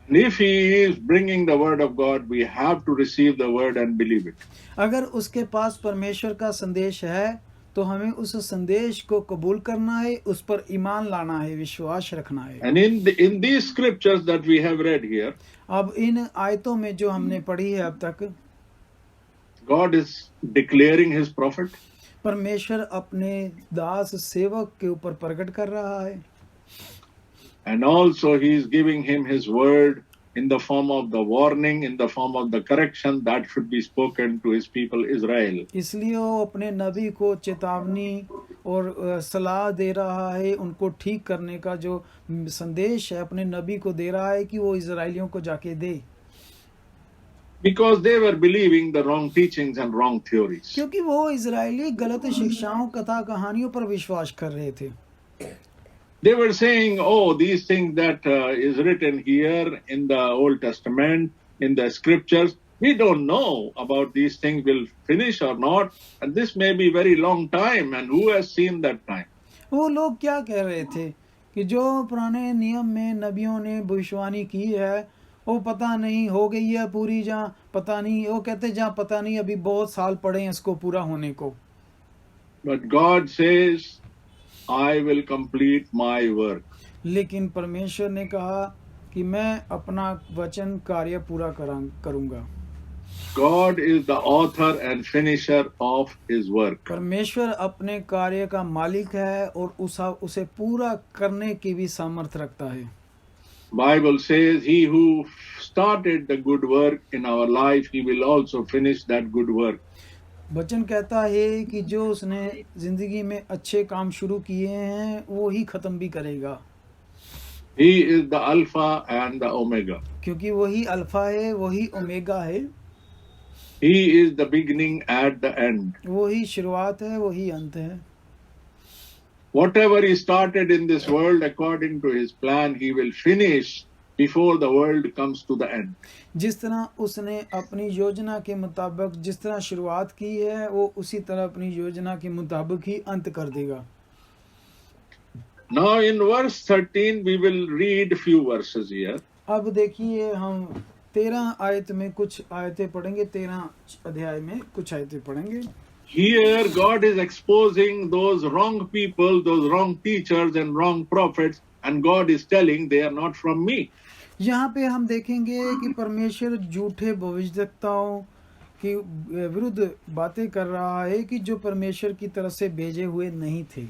And if he is bringing the word of God, we have to receive the word and believe it. अगर उसके पास परमेश्वर का संदेश है तो हमें उस संदेश को कबूल करना है, उस पर ईमान लाना है, विश्वास रखना है. And in these scriptures that we have read here, अब इन आयतों में जो हमने पढ़ी है अब तक, God is declaring his prophet. परमेश्वर अपने दास सेवक के ऊपर प्रकट कर रहा है. And also he is giving him his word in the form of the warning, in the form of the correction that should be spoken to his people Israel. इसलिए वो अपने नबी को चेतावनी और सलाह दे रहा है, उनको ठीक करने का जो संदेश है अपने नबी को दे रहा है कि वो इजराइलियों को जाके दे. Because they were believing the wrong teachings and wrong theories. क्योंकि वो इजराइली गलत शिक्षाओं कथा कहानियों पर विश्वास कर रहे थे. They were saying, oh, these things that is written here in the Old Testament, in the scriptures, we don't know about these things will finish or not. And this may be very long time. And who has seen that time? वो लोग क्या कह रहे थे कि जो पुराने नियम में नबियों ने भविष्यवाणी की है वो पता नहीं हो गई है पूरी, जहाँ पता नहीं, वो कहते जहाँ पता नहीं अभी बहुत साल पड़े हैं इसको पूरा होने को. But God says, I will complete my work. लेकिन परमेश्वर ने कहा कि मैं अपना वचन कार्य पूरा करूंगा. God is the author and finisher of his work. परमेश्वर अपने कार्य का मालिक है और उसे पूरा करने की भी सामर्थ्य रखता है. Bible says, he who started the good work in our life, he will also finish that good work. वचन कहता है कि जो उसने जिंदगी में अच्छे काम शुरू किए हैं वो ही खत्म भी करेगा. He is the Alpha and the Omega. क्योंकि वही अल्फा है, वही ओमेगा है. He is the beginning at the end. वही शुरुआत है, वही अंत है. Whatever he started in this world, according to his plan, he will finish before the world comes to the end. जिस तरह उसने अपनी योजना के मुताबिक जिस तरह शुरुआत की है वो उसी तरह अपनी योजना के मुताबिक ही अंत कर देगा. Now in verse 13 we will read few verses here. अब देखिए हम 13 आयत में कुछ आयतें पढ़ेंगे, 13 अध्याय में कुछ आयतें पढ़ेंगे. Here God is exposing those wrong people, those wrong teachers and wrong prophets, and God is telling they are not from me. यहाँ पे हम देखेंगे कि परमेश्वर झूठे भविष्यवक्ताओं के विरुद्ध बातें कर रहा है कि जो परमेश्वर की तरफ से भेजे हुए नहीं थे.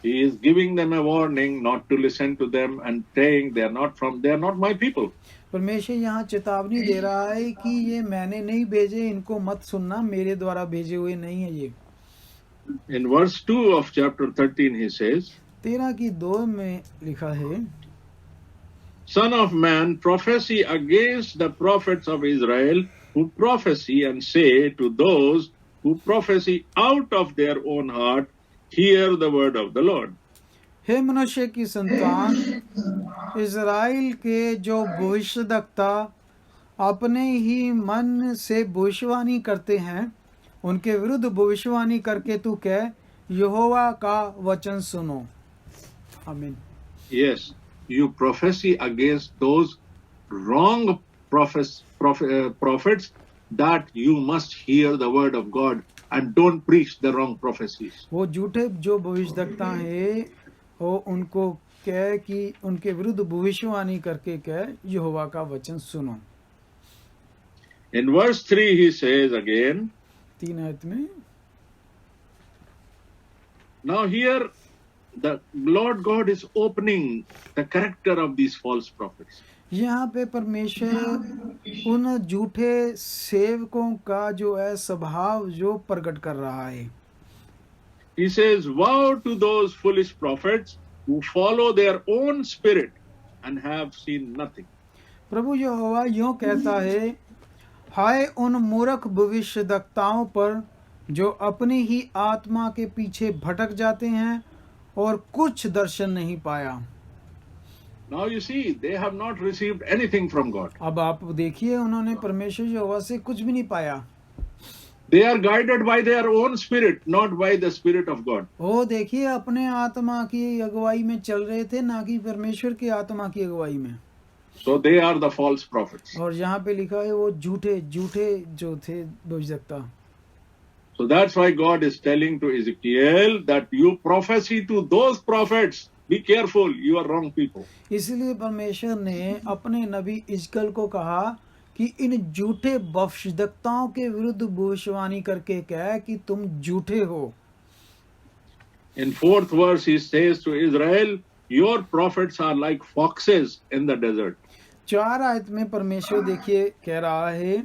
He is giving them a warning not to listen to them and saying they are not my people. परमेश्वर यहाँ चेतावनी दे रहा है कि ये मैंने नहीं भेजे, इनको मत सुनना, मेरे द्वारा भेजे हुए नहीं है ये। In verse 2 of chapter 13 he says, 13:2 में लिखा है, Son of man, prophesy against the prophets of Israel who prophesy and say to those who prophesy out of their own heart, hear the word of the Lord. हे मनुष्य की संतान, Israel के जो भविष्यद्वक्ता अपने ही मन से भविष्यवाणी करते हैं, उनके विरुद्ध भविष्यवाणी करके तू कह, यहोवा का वचन सुनो। आमीन। Yes, you prophesy against those wrong prophets that you must hear the word of God and don't preach the wrong prophecies. वो झूठे जो भविष्यद्वक्ता हैं, वो उनको कह कि उनके विरुद्ध भविष्यवाणी करके कह, यहोवा का वचन सुनो। In verse 3 he says again, 3 आयत में, now here the Lord God is opening the character of these false prophets. यहाँ पे परमेश्वर उन झूठे सेवकों का जो है स्वभाव जो प्रकट कर रहा है। He says, woe to those foolish prophets who follow their own spirit and have seen nothing. प्रभु यहोवा यूं कहता है, हाय उन मूर्ख भविष्यद्वक्ताओं पर जो अपनी ही आत्मा के पीछे भटक जाते हैं और कुछ दर्शन नहीं पाया। Now you see, they have not received anything from God. अब आप देखिए, उन्होंने परमेश्वर यहोवा से कुछ भी नहीं पाया। They are guided by their own spirit, not by the spirit of God. वो देखिए, अपने आत्मा की अगुवाई में चल रहे थे, ना कि परमेश्वर की आत्मा की अगुवाई में। So they are the false prophets. और यहाँ पे लिखा है वो झूठे जो थे भविष्यद्वक्ता। So that's why God is telling to Ezekiel that you prophesy to those prophets. Be careful, you are wrong people. इसलिए परमेश्वर ने अपने नबी इजकल को कहा कि इन झूठे भविष्यद्वक्ताओं के विरुद्ध भविष्यवाणी करके कह कि तुम झूठे हो। In 4th verse he says to Israel, your prophets are like foxes in the desert. 4 आयत में परमेश्वर देखिए कह रहा है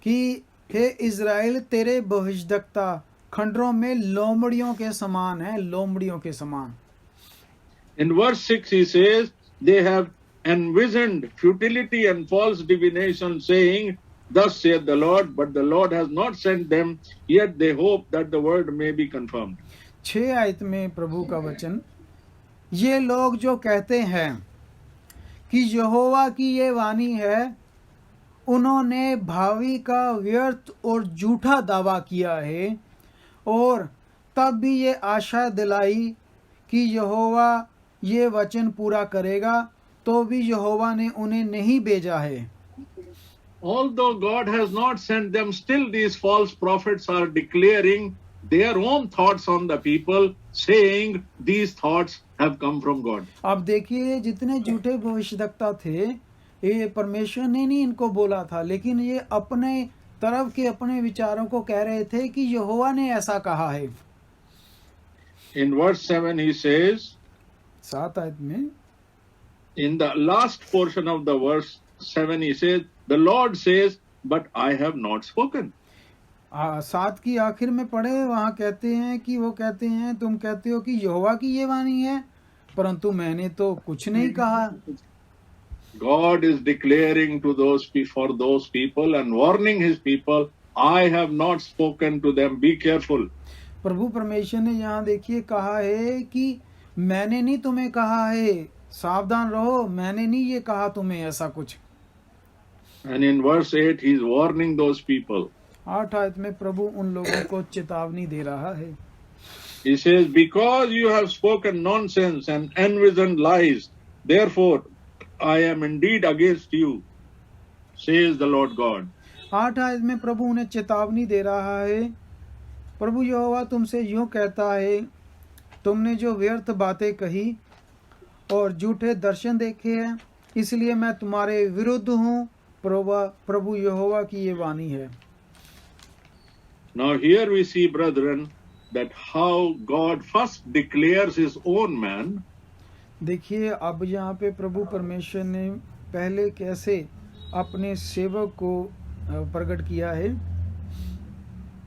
कि हे इज़राइल, तेरे भविष्यद्वक्ता खंडरों में लोमड़ियों के समान है, लोमड़ियों के समान। In verse 6 he says, they have envisioned futility and false divination, saying, thus saith the Lord, but the Lord has not sent them, yet they hope that the word may be confirmed. 6 आयत में प्रभु का वचन, ये लोग जो कहते हैं कि यहोवा की ये वाणी है, उन्होंने भावी का व्यर्थ और झूठा दावा किया है, और तब भी ये आशा दिलाई कि यहोवा ये वचन पूरा करेगा, तो भी यहोवा ने उन्हें नहीं भेजा है। Although God has not sent them, still these false prophets are declaring their own thoughts on the people, saying these thoughts have come from God. अब देखिए, जितने झूठे भविष्यद्वक्ता थे, ये परमेश्वर ने नहीं इनको बोला था, लेकिन ये अपने तरफ के अपने विचारों को कह रहे थे कि यहोवा ने ऐसा कहा है। In verse 7 he says, 7 आयत में, in the last portion of the verse 7 he says, the Lord says, but I have not spoken. 7 की आखिर में पढ़े, वहाँ कहते हैं कि वो कहते हैं, तुम कहते हो कि यहोवा की ये वाणी है, परंतु मैंने तो कुछ नहीं कहा। God is declaring to for those people and warning his people, I have not spoken to them, be careful. प्रभु परमेश्वर ने यहाँ देखिए कहा है कि मैंने नहीं तुम्हें कहा है, सावधान रहो, मैंने नहीं ये कहा तुम्हें ऐसा कुछ। And in verse 8 he is warning those people. 8 आयत में प्रभु उन लोगों को चेतावनी दे रहा है। He says, because you have spoken nonsense and envisioned lies, therefore I am indeed against you, says the Lord God. 8 आयत में प्रभु उन्हें चेतावनी दे रहा है। प्रभु यहोवा तुमसे यूं कहता है, तुमने जो व्यर्थ बातें कही और झूठे दर्शन देखे हैं, इसलिए मैं तुम्हारे विरुद्ध हूँ, प्रभु यहोवा की ये वाणी है। Now here we see, brethren, that how God first declares his own man, देखिए अब यहाँ पे प्रभु परमेश्वर ने पहले कैसे अपने सेवक को प्रकट किया है,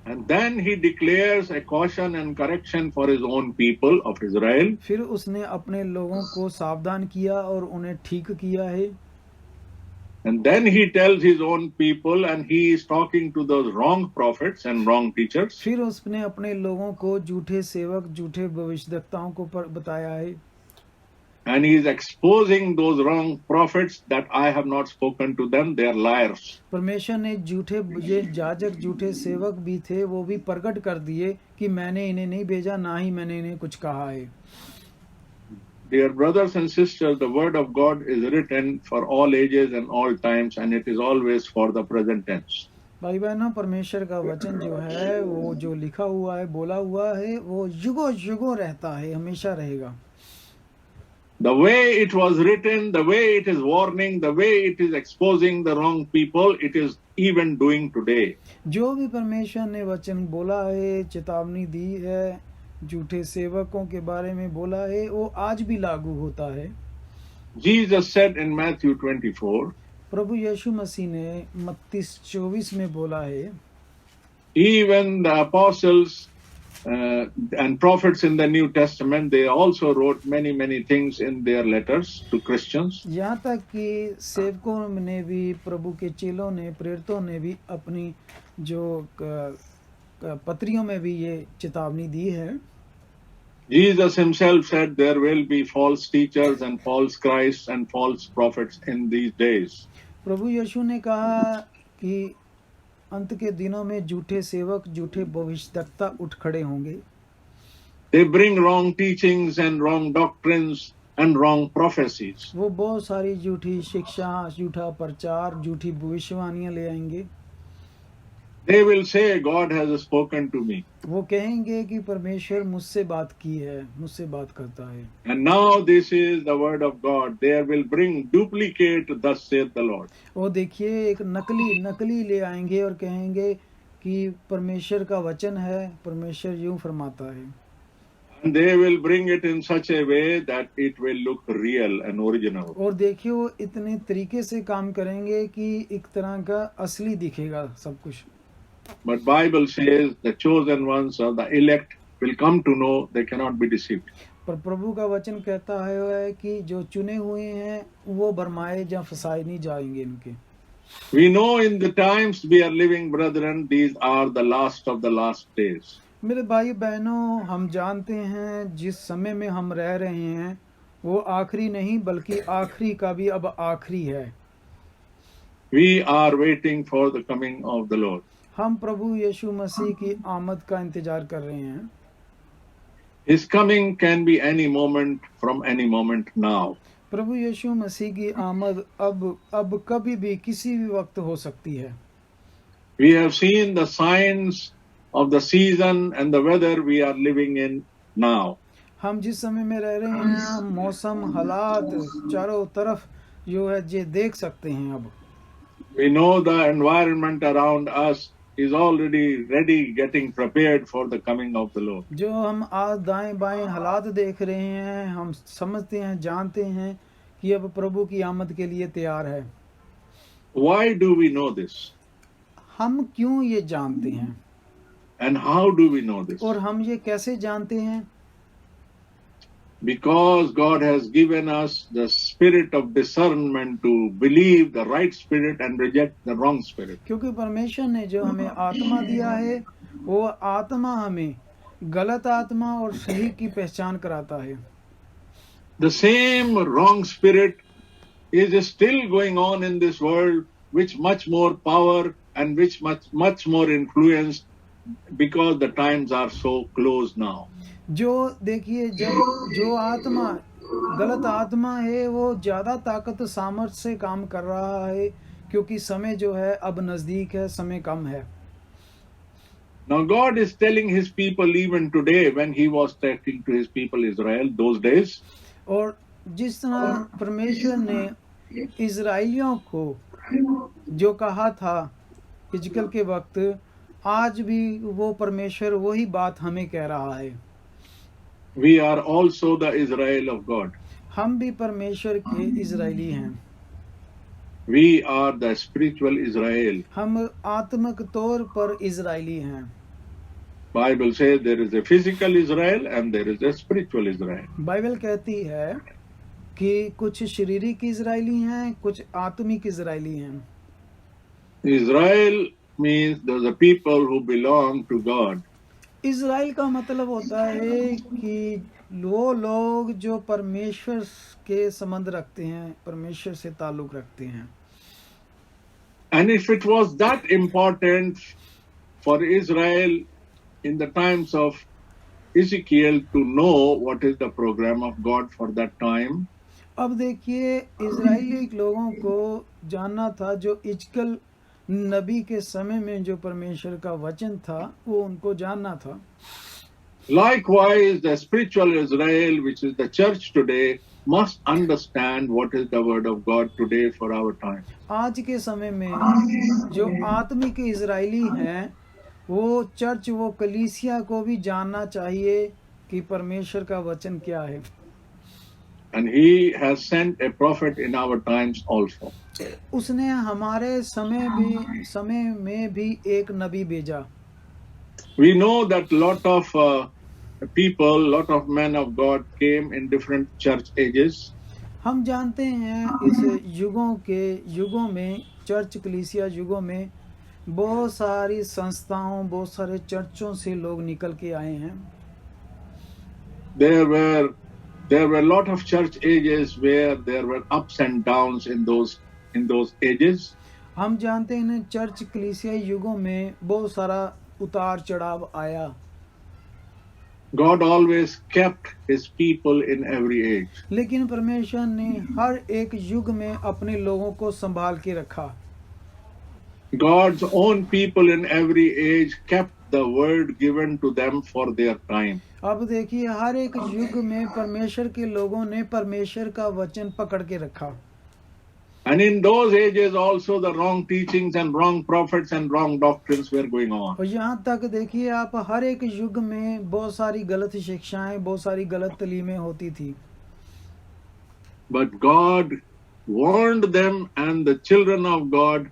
and then he declares a caution and correction for his own people of Israel. फिर उसने अपने लोगों को सावधान किया और उन्हें ठीक किया है, And then he tells his own people, and he is talking to those wrong prophets and wrong teachers. फिर उसने अपने लोगों को झूठे सेवक झूठे भविष्यद्वक्ताओं को बताया है, And he is exposing those wrong prophets that I have not spoken to them, they are liars. परमेश्वर ने झूठे ये जाजक झूठे सेवक भी थे वो भी प्रकट कर दिए कि मैंने इन्हें नहीं भेजा, ना ही मैंने इन्हें कुछ कहा है। Dear brothers and sisters, the word of God is written for all ages and all times, and it is always for the present tense. भाई बहनों, परमेश्वर का वचन जो है वो जो लिखा हुआ है बोला हुआ है वो युगों युगों रहता है, हमेशा रहेगा। The way it was written, the way it is warning, the way it is exposing the wrong people, it is even doing today. जो भी परमेश्वर ने वचन बोला है, चेतावनी दी है, झूठे सेवकों के बारे में बोला है, वो आज भी लागू होता है। Jesus said in Matthew 24, प्रभु यीशु मसीह ने मत्ती 24 में बोला है, even the apostles and prophets in the New Testament, they also wrote many things in their letters to Christians. यहाँ तक कि सेवकों ने भी, प्रभु के चेलों ने, प्रेरितों ने भी अपनी जो पत्रियों में भी ये चेतावनी दी है। Jesus himself said there will be false teachers and false Christs and false prophets in these days. प्रभु यीशु ने कहा कि अंत के दिनों में झूठे सेवक झूठे भविष्यद्वक्ता उठ खड़े होंगे। They bring wrong teachings and wrong doctrines and wrong prophecies. वो बहुत सारी झूठी शिक्षा, झूठा प्रचार, झूठी भविष्यवाणियां ले आएंगे। They will say, God has spoken to me. वो कहेंगे कि परमेश्वर मुझसे बात की है, मुझसे बात करता है। And now this is the word of God. They will bring duplicate, thus saith the Lord. वो देखिए एक नकली ले आएंगे और कहेंगे कि परमेश्वर का वचन है, परमेश्वर यूं फरमाता है। And they will bring it in such a way that it will look real and original. और देखिए वो इतने तरीके से काम करेंगे कि एक तरह का असली दिखेगा सब कुछ। But Bible says the chosen ones or the elect will come to know they cannot be deceived. पर प्रभु का वचन कहता है कि जो चुने हुए हैं वो भरमाए या फंसाए नहीं जाएंगे इनके। We know in the times we are living, brethren, these are the last of the last days. मेरे भाई बहनों, हम जानते हैं जिस समय में हम रह रहे हैं वो आखिरी नहीं बल्कि आखिरी का भी अब आखिरी है। We are waiting for the coming of the Lord. हम प्रभु यीशु मसीह की आमद का इंतजार कर रहे हैं। His coming can be any moment from any moment now. प्रभु यीशु मसीह की आमद अब कभी भी किसी भी वक्त हो सकती है। We have seen the signs of the season and the weather we are living in now. हम जिस समय में रह रहे हैं, मौसम, हालात चारों तरफ जो है ये देख सकते हैं। अब We know the environment around us is already ready, getting prepared for the coming of the Lord. जो हम आज दाएं बाएं हालात देख रहे हैं, हम समझते हैं, जानते हैं कि अब प्रभु की आमद के लिए तैयार है। Why do we know this? हम क्यों ये जानते हैं And how do we know this? और हम ये कैसे जानते हैं? Because God has given us the spirit of discernment to believe the right spirit and reject the wrong spirit. क्योंकि परमेश्वर ने जो हमें आत्मा दिया है वो आत्मा हमें गलत आत्मा और सही की पहचान कराता है। The same wrong spirit is still going on in this world, which much more power and which much more influence, because the times are so close now. जो देखिए जब जो आत्मा गलत आत्मा है वो ज्यादा ताकत सामर्थ्य से काम कर रहा है क्योंकि समय जो है अब नजदीक है, समय कम है। Now God is telling his people even today when he was talking to his people Israel those days. और जिस तरह परमेश्वर ने इजराइलियों को जो कहा था हिजकिय्याह के वक्त, आज भी वो परमेश्वर वही बात हमें कह रहा है। We are also the Israel of God. हम भी परमेश्वर के इजरायली हैं। We are the spiritual Israel. हम आत्मिक तौर पर इजरायली हैं। Bible says there is a physical Israel and there is a spiritual Israel. Bible कहती है कि कुछ शारीरिक इजरायली हैं, कुछ आत्मिक इजरायली हैं। Israel means those are people who belong to God. Israel का मतलब होता है कि वो लोग जो परमेश्वर के संबंध रखते हैं, परमेश्वर से ताल्लुक रखते हैं। And if it was that important for Israel in the times of Ezekiel to know what is the program of God for that time, अब देखिए, इजरायली लोगों को जानना था, जो इजकल नबी के समय में जो परमेश्वर का वचन था वो उनको जानना था। likewise the spiritual Israel, which is the church today, must understand what is the word of God today for our time. आज के समय में जो आत्मिक इजरायली हैं, वो चर्च, वो कलीसिया को भी जानना चाहिए कि परमेश्वर का वचन क्या है। And he has sent a prophet in our times also. उसने हमारे समय में भी एक नबी भेजा। We know that lot of people, lot of men of God came in different church ages. हम जानते हैं इस युगों में, चर्च कलीसिया युगों में बहुत सारी संस्थाओं, बहुत सारे चर्चों से लोग निकल के आए हैं। There were a lot of church ages where there were ups and downs in those ages. हम जानते हैं चर्च कलीसिया युगों में बहुत सारा उतार चढ़ाव आया। God always kept his people in every age. लेकिन परमेश्वर ने हर एक युग में अपने लोगों को संभाल के रखा। God's own people in every age kept the word given to them for their time. अब देखिए, हर एक युग में परमेश्वर के लोगों ने परमेश्वर का वचन पकड़ के रखा। And in those ages also the wrong teachings and wrong prophets and wrong doctrines were going on. और यहाँ तक देखिए आप, हर एक युग में बहुत सारी गलत शिक्षाएं, बहुत सारी गलत तालीमें होती थी। But God warned them, and the children of God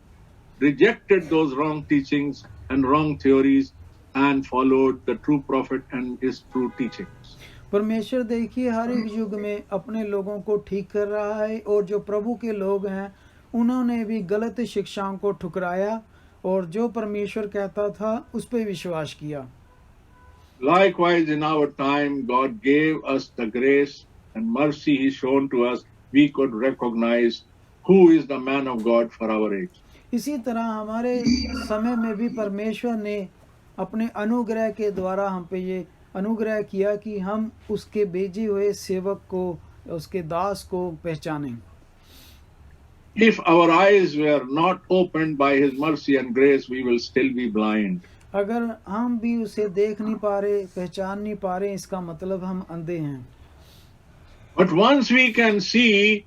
rejected those wrong teachings and wrong theories and followed the true prophet and his true teachings. परमेश्वर देखिए हर एक युग में अपने लोगों को ठीक कर रहा है, और जो प्रभु के लोग हैं उन्होंने भी गलत शिक्षाओं को ठुकराया और जो परमेश्वर कहता था उस पर विश्वास किया। Likewise, in our time, God gave us the grace and mercy He shown to us. We could recognize who is the man of God for our age. इसी तरह हमारे समय में भी परमेश्वर ने अपने अनुग्रह के द्वारा हम पे ये अनुग्रह किया कि हम उसके भेजे हुए सेवक को, उसके दास को पहचानें। If our eyes were not opened by His mercy and grace, we will still be blind. अगर हम भी उसे देख नहीं पा रहे, पहचान नहीं पा रहे, इसका मतलब हम अंधे हैं। But once we can see,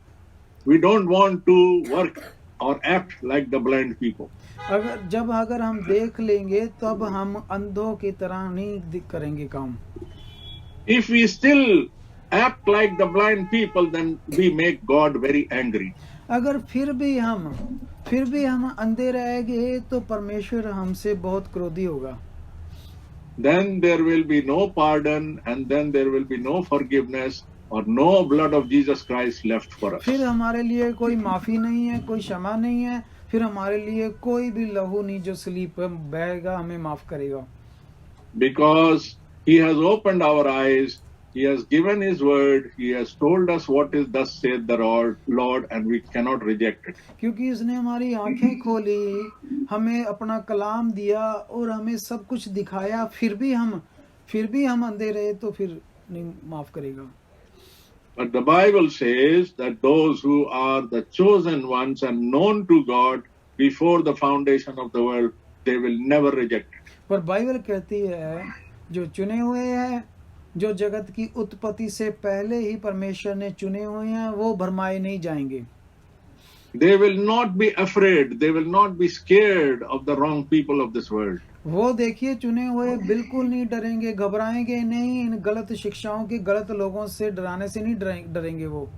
we don't want to work or act like the blind people. अगर हम देख लेंगे तब हम अंधों की तरह नहीं करेंगे काम। If we still act like the blind people, then we make God very angry. अगर फिर भी हम अंधे रहेंगे तो परमेश्वर हमसे बहुत क्रोधी होगा। Then there will be no pardon, and then there will be no forgiveness or no blood of Jesus Christ left for us. फिर हमारे लिए कोई माफी नहीं है, कोई क्षमा नहीं है, फिर हमारे लिए कोई भी लहू नहीं जो सलीब पर बहेगा हमें माफ करेगा। Because He has opened our eyes, He has given His word, He has told us what is thus saith the Lord, and we cannot reject it. क्योंकि उसने हमारी आंखें खोली, हमें अपना कलाम दिया और हमें सब कुछ दिखाया, फिर भी हम अंधे रहे तो फिर नहीं माफ करेगा। But the Bible says that those who are the chosen ones and known to God before the foundation of the world, they will never reject it. पर बाइबल कहती है जो चुने हुए हैं, जो जगत की उत्पत्ति से पहले ही परमेश्वर ने चुने हुए हैं, वो भरमाए नहीं जाएंगे। They will not be afraid, they will not be scared of the wrong people of this world. वो देखिए चुने हुए बिल्कुल नहीं डरेंगे, घबराएंगे नहीं, इन गलत शिक्षाओं के, गलत लोगों से डराने से नहीं डरेंगे वो।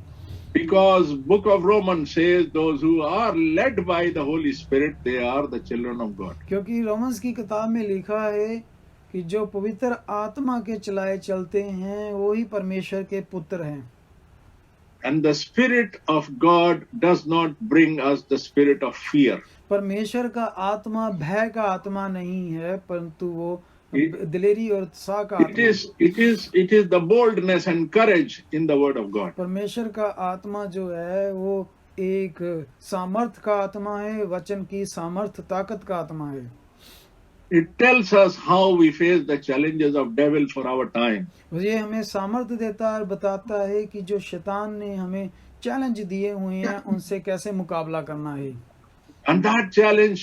Because book of Romans says those who are led by the Holy Spirit, they are the children of God. क्योंकि रोमन्स की किताब में लिखा है कि जो पवित्र आत्मा के चलाए चलते हैं वो ही परमेश्वर के पुत्र हैं। And the Spirit of God does not bring us the spirit of fear. परमेश्वर का आत्मा भय का आत्मा नहीं है, परंतु वो It- दिलेरी और उत्साह का It आत्मा है। it is the boldness and courage in the word of God. परमेश्वर का आत्मा जो है वो एक सामर्थ का आत्मा है, वचन की सामर्थ ताकत का आत्मा है। It tells us how we face the challenges of devil for our time. ये हमें सामर्थ देता है और बताता है कि जो शैतान ने हमें चैलेंज दिए हुए हैं उनसे कैसे मुकाबला करना है। And that challenge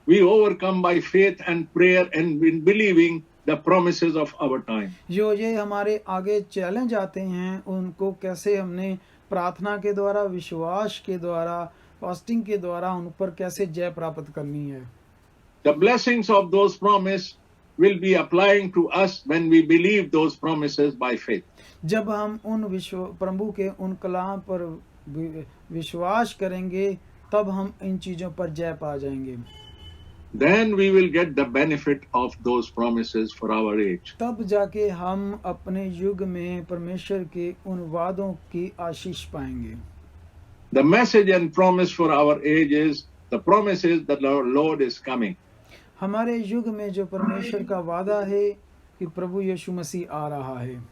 we overcome by faith and prayer and in believing the promises of our time. जो ये हमारे आगे चैलेंज आते हैं उनको कैसे हमने प्रार्थना के द्वारा, विश्वास के द्वारा, फास्टिंग के द्वारा उन पर कैसे जय प्राप्त करनी है। The blessings of those promises will be applying to us when we believe those promises by faith. जब हम उन प्रभु के उन कलाम पर विश्वास करेंगे तब हम इन चीजों पर जय पा जाएंगे। Then we will get the benefit of those promises for our age. तब जाके हम अपने युग में परमेश्वर के उन वादों की आशीष पाएंगे। The message and promise for our age is the promise is that our Lord is coming. हमारे युग में जो परमेश्वर का वादा है कि प्रभु यीशु मसीह आ रहा है,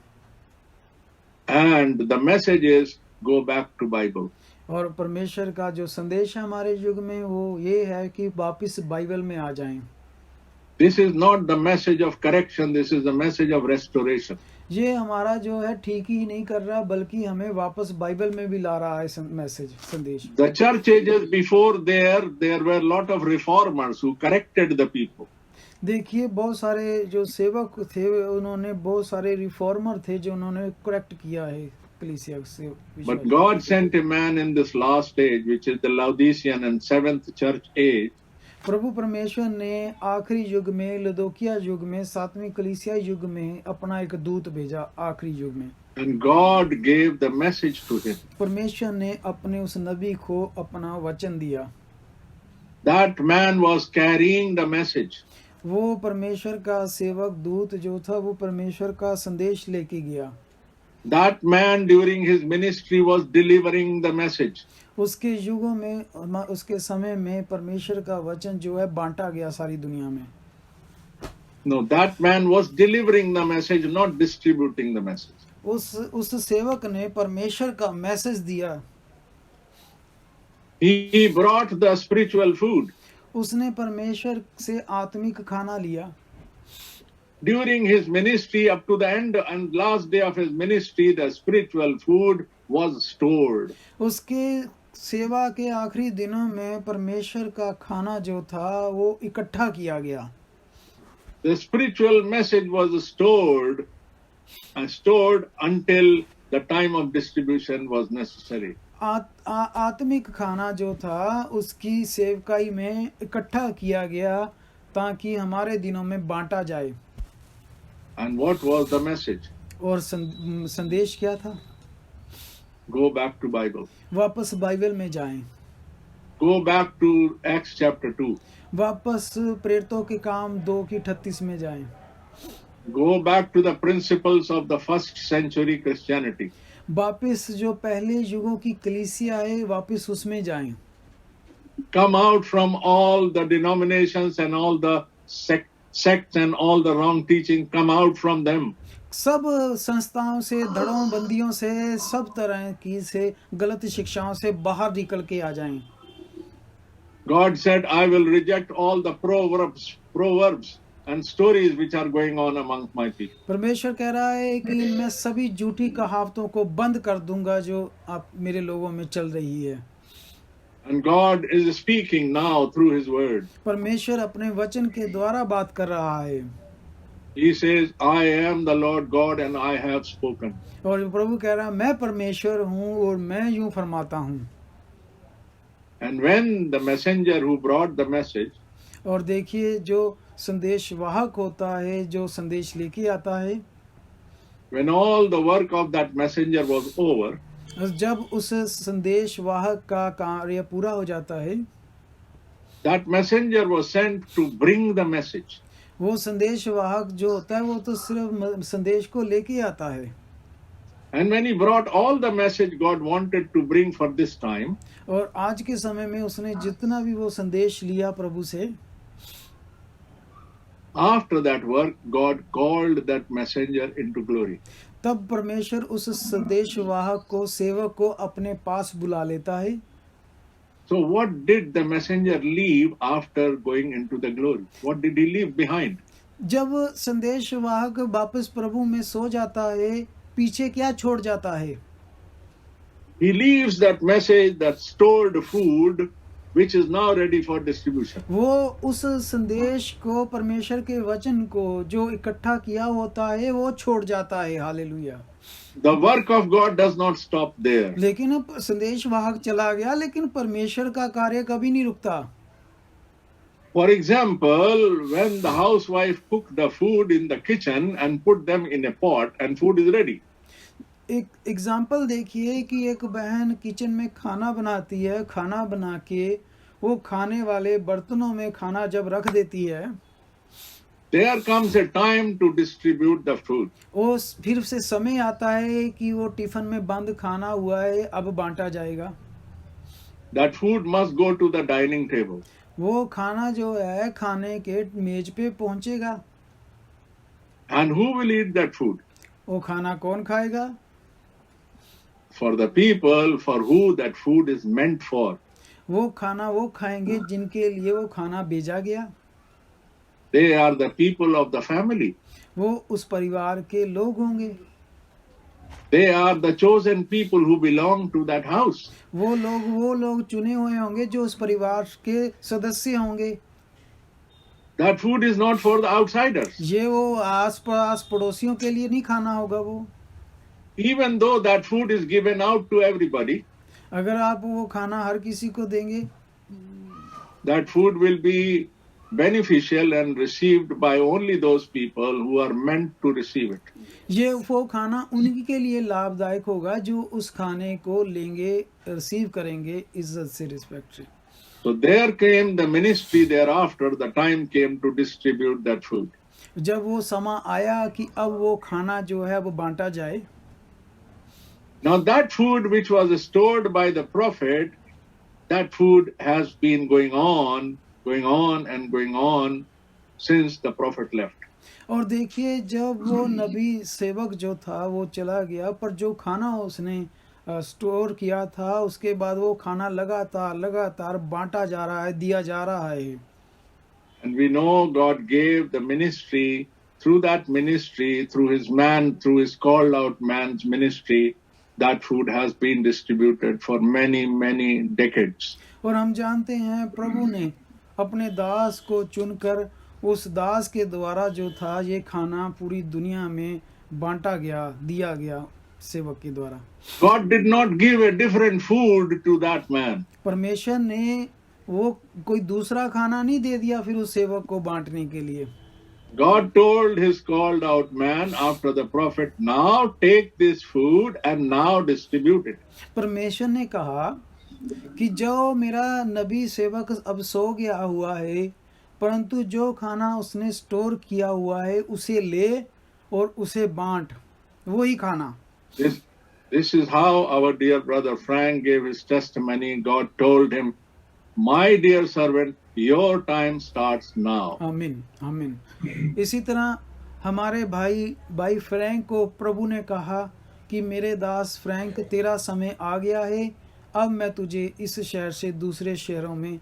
And the message is go back to Bible. और परमेश्वर का जो संदेश है हमारे युग में वो ये है कि वापस बाइबल में आ जाएं। This is not the message of correction, this is the message of restoration. ये हमारा जो है ठीक ही नहीं कर रहा, बल्कि हमें वापस बाइबल में भी ला रहा है मैसेज, संदेश। The church ages before there were a lot of reformers who corrected the people. देखिए बहुत सारे जो सेवक थे उन्होंने, बहुत सारे रिफॉर्मर थे जो उन्होंने करेक्ट किया है कलीसिया से। But God sent a man in this last age, which is the Laodicean and seventh church age, प्रभु परमेश्वर ने आखिरी युग में, लदोकिया युग में, सातवीं कलीसिया युग में अपना एक दूत भेजा आखिरी युग में। and God gave the message to him. परमेश्वर ने अपने उस नबी को अपना वचन दिया। That man was carrying the message. वो परमेश्वर का सेवक दूत जो था वो परमेश्वर का संदेश लेके गया। That man during his ministry was delivering the message. उसके युगों में, उसके समय में परमेश्वर का वचन जो है बांटा गया सारी दुनिया में। No, that man was delivering the message, not distributing the message. उस सेवक ने परमेश्वर का मैसेज दिया। He brought the spiritual food. उसने परमेश्वर से आत्मिक खाना लिया। During his ministry up to the end and last day of his ministry, the spiritual food was stored. उसके सेवा के आखिरी दिनों में परमेश्वर का खाना जो था वो इकट्ठा किया गया। The spiritual message was stored until the time of distribution was necessary. आत्मिक खाना जो था उसकी सेवकाई में इकट्ठा किया गया ताकि हमारे दिनों में बांटा जाए। And what was the message? और संदेश क्या था? Go back to Bible. वापस बाइबल में जाएं। Go back to Acts chapter 2. वापस प्रेरितों के काम 2:38 में जाएं। Go back to the principles of the first century Christianity. वापस जो पहले युगों की कलीसिया है वापस उसमें जाएं। Come out from all the denominations and all the sects and all the wrong teaching. Come out from them. सब संस्थाओं से, धड़ों बंदियों से, सब तरह की से गलत शिक्षाओं से बाहर निकल के आ जाएं। God said, I will reject all the proverbs and stories which are going on among my people. परमेश्वर कह रहा है कि मैं सभी झूठी कहावतों को बंद कर दूंगा जो आप मेरे लोगों में चल रही है। And God is speaking now through His word. परमेश्वर अपने वचन के द्वारा बात कर रहा है। He says, I am the Lord God and I have spoken. और प्रभु कह रहा है मैं परमेश्वर हूँ और मैं यूं फरमाता हूँ। And when the messenger who brought the message और देखिए जो संदेश वाहक होता है जो संदेश लेके आता है। when all the work of that messenger was over, और जब उस संदेश वाहक का कार्य पूरा हो जाता है, that messenger was sent to bring the message. वो संदेश वाहक जो होता है वो तो सिर्फ संदेश को लेके आता है। And when he brought all the message God wanted to bring for this time, और आज के समय में उसने जितना भी वो संदेश लिया प्रभु से, after that work, God called that messenger into glory. तब परमेश्वर उस संदेश वाहक को, सेवक को अपने पास बुला लेता है। So what did the messenger leave after going into the glory? What did he leave behind? जब संदेश वाहक वापस प्रभु में सो जाता है, पीछे क्या छोड़ जाता है? He leaves that message, that stored food, which is now ready for distribution. वो उस संदेश को, परमेश्वर के वचन को जो इकट्ठा किया होता है वो छोड़ जाता है। Hallelujah. The work of God does not stop there. लेकिन अब संदेश वाहक चला गया, लेकिन परमेश्वर का कार्य कभी नहीं रुकता। For example, when the housewife cooked the food in the kitchen and put them in a pot and food is ready. एक एग्जाम्पल देखिए कि एक बहन किचन में खाना बनाती है, खाना बना के वो खाने वाले बर्तनों में खाना जब रख देती है, There comes a time to distribute the food. वो फिर से समय आता है कि वो टिफिन में बंद खाना हुआ है, अब बांटा जाएगा। That food must go to the dining table. वो खाना जो है खाने के मेज पे पहुंचेगा। And who will eat that food? वो खाना कौन खाएगा? For the people for who that food is meant for. वो खाना वो खाएंगे जिनके लिए वो खाना भेजा गया। They are the people of the family. वो उस परिवार के लोग होंगे। They are the chosen people who belong to that house. वो लोग चुने हुए होंगे जो उस परिवार के सदस्य होंगे। That food is not for the outsiders. ये वो आस पास पड़ोसियों के लिए नहीं खाना होगा। वो Even though that food is given out to everybody, अगर आप वो खाना हर किसी को देंगे, that food will be beneficial and received by only those people who are meant to receive it. ये वो खाना उन्हीं के लिए लाभदायक होगा जो उस खाने को लेंगे, रिसीव करेंगे इज्जत से, रिस्पेक्ट से। So there came the ministry thereafter, the time came to distribute that food. जब वो समय आया कि अब वो खाना जो है वो बांटा जाए। Now that food which was stored by the prophet, that food has been going on and going on since the prophet left. और देखिए जब वो नबी सेवक जो था वो चला गया, पर जो खाना उसने स्टोर किया था उसके बाद वो खाना लगातार बांटा जा रहा है, दिया जा रहा है। And we know God gave the ministry, through that ministry, through his called out man's ministry, that food has been distributed for many decades. और हम जानते हैं प्रभु ने अपने दास को चुनकर उस दास के द्वारा जो था ये खाना पूरी दुनिया में बांटा गया, दिया गया सेवक के द्वारा। God did not give a different food to that man. परमेश्वर ने वो कोई दूसरा खाना नहीं दे दिया फिर उस सेवक को बांटने के लिए। God told his called out man after the prophet, now take this food and now distribute it. परमेश्वर ने कहा कि जो मेरा नबी सेवक अब सो गया हुआ है, परंतु जो खाना उसने स्टोर किया हुआ है उसे ले और उसे बांट, वही खाना। This is how our dear brother Frank gave his testimony. God told him, my dear servant, your time starts now. आमीन आमीन। इसी तरह हमारे भाई फ्रैंक को प्रभु ने कहा कि मेरे दास फ्रैंक, तेरा समय आ गया है, अब मैं तुझे इस शहर से दूसरे शहरों में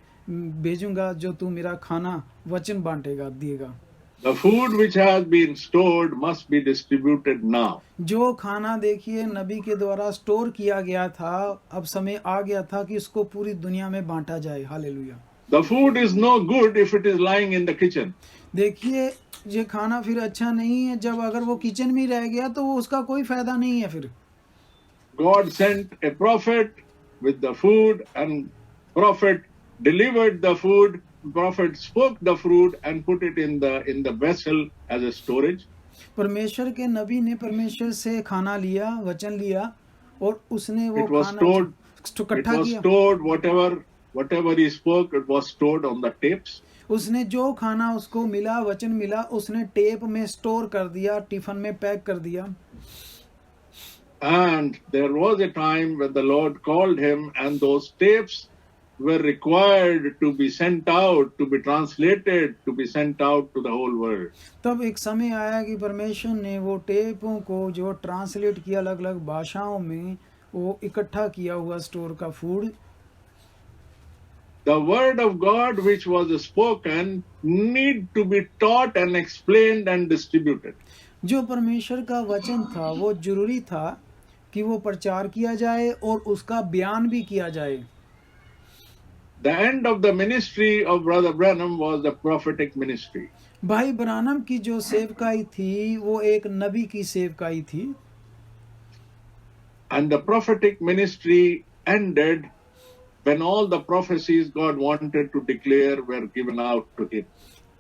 भेजूंगा जो तू मेरा खाना वचन बांटेगा, देगा। The food which has been stored must be distributed now. जो खाना देखिए नबी के द्वारा स्टोर किया गया था, अब समय आ गया था कि उसको पूरी दुनिया में बांटा जाए। Hallelujah. The food is no good if it is lying in the kitchen. देखिए ये खाना फिर अच्छा नहीं है जब अगर वो किचन में रह गया तो वो उसका कोई फायदा नहीं है फिर। God sent a prophet with the food and prophet delivered the food prophet spoke the fruit and put it in the vessel as a storage. परमेश्वर के नबी ने परमेश्वर से खाना लिया, वचन लिया और उसने वो It was खाना stored. It इकट्ठा was किया। stored. Whatever he spoke, it was stored on the tapes. उसने जो खाना उसको मिला, वचन मिला, उसने टेप में स्टोर कर दिया, टिफिन में पैक कर दिया। And there was a time when the Lord called him, and those tapes were required to be sent out, to be translated, to be sent out to the whole world. तब एक समय आया कि परमेश्वर ने वो टेपों को जो ट्रांसलेट किया अलग अलग भाषाओं में, वो इकट्ठा किया हुआ स्टोर का food. The word of God which was spoken need to be taught and explained and distributed. जो परमेश्वर का वचन था वो जरूरी था कि वो प्रचार किया जाए और उसका बयान भी किया जाए। The end of the ministry of Brother Branham was the prophetic ministry. भाई ब्रानम की जो सेवकाई थी वो एक नबी की सेवकाई थी। And the prophetic ministry ended when all the prophecies God wanted to declare were given out to him.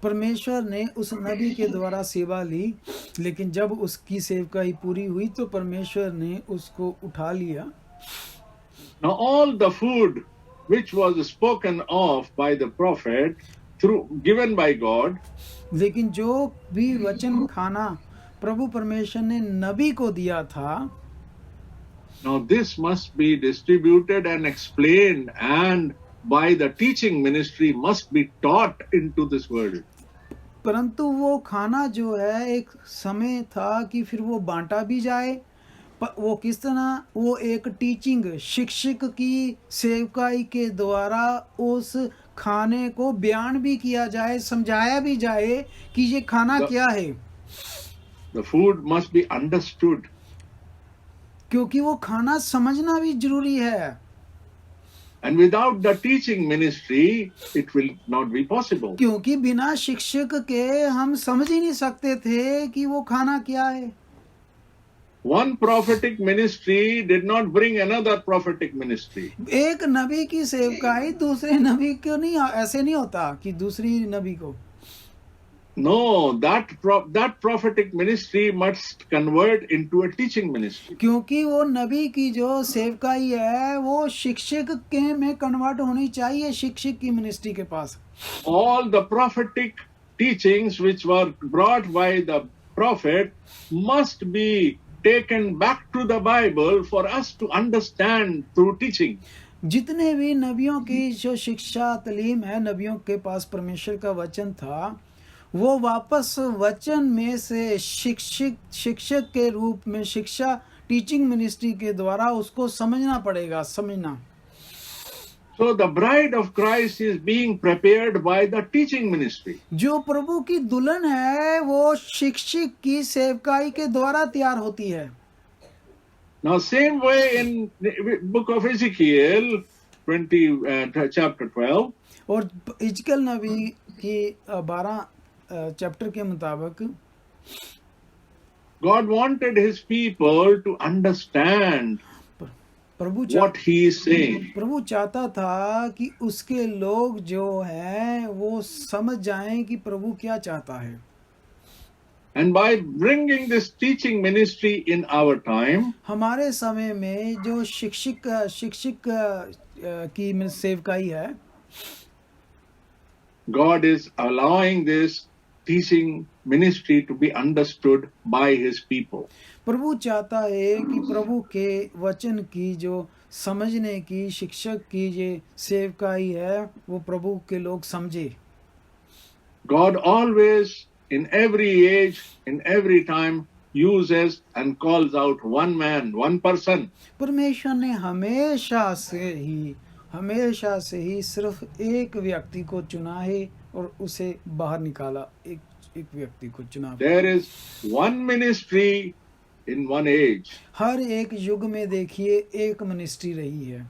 परमेश्वर ने उस नबी के द्वारा सेवा ली, लेकिन जब उसकी सेवकाई पूरी हुई तो परमेश्वर ने उसको उठा लिया। Now all the food which was spoken of by the prophet given by God, लेकिन जो भी वचन खाना प्रभु परमेश्वर ने नबी को दिया था, now this must be distributed and explained, and by the teaching ministry must be taught into this world. परंतु वो खाना जो है एक समय था कि फिर वो बांटा भी जाए। वो किस तरह? वो एक टीचिंग, शिक्षक की सेवकाई के द्वारा उस खाने को बयान भी किया जाए, समझाया भी जाए कि ये खाना क्या है। The food must be understood. क्योंकि वो खाना समझना भी जरूरी है। And without the teaching ministry, it will not be possible. क्योंकि बिना शिक्षक के हम समझ ही नहीं सकते थे कि वो खाना क्या है। One prophetic ministry did not bring another prophetic ministry. एक नबी की सेवकाई दूसरे नबी को नहीं, ऐसे नहीं होता कि दूसरी नबी को। No, that prophetic ministry must convert into a teaching ministry. क्योंकि वो नबी की जो सेवकाई है वो शिक्षक के में कन्वर्ट होनी चाहिए, शिक्षक की मिनिस्ट्री के पास। All the prophetic teachings which were brought by the prophet must be taken back to the Bible for us to understand through teaching. जितने भी नबियों की जो शिक्षा तालीम है, नबियों के पास परमेश्वर का वचन था, वो वापस वचन में से शिक्षक के रूप में शिक्षा टीचिंग मिनिस्ट्री के द्वारा उसको समझना पड़ेगा, समझना। So the bride of Christ is being prepared by the teaching ministry. जो प्रभु की दुल्हन है वो शिक्षक की सेवकाई के द्वारा तैयार होती है। Now same way in the book of Ezekiel 20 chapter 12, और इजकल नबी की 12 चैप्टर के मुताबिक God wanted his people to understand what he is saying. प्रभु चाहता था कि उसके लोग जो हैं वो समझ जाएं कि प्रभु क्या चाहता है। And by bringing this teaching ministry in our time, हमारे समय में जो शिक्षक की सेवकाई है, God is allowing this teaching ministry to be understood by his people. प्रभु चाहता है कि प्रभु के वचन की जो समझने की शिक्षक की ये सेवकाई है वो प्रभु के लोग समझे। God always, in every age, in every time, uses and calls out one man, one person. परमेश्वर ने हमेशा से ही सिर्फ एक व्यक्ति को चुना है और उसे बाहर निकाला, एक व्यक्ति को चुना। There is one ministry in one age. हर एक युग में देखिए एक मिनिस्ट्री रही है,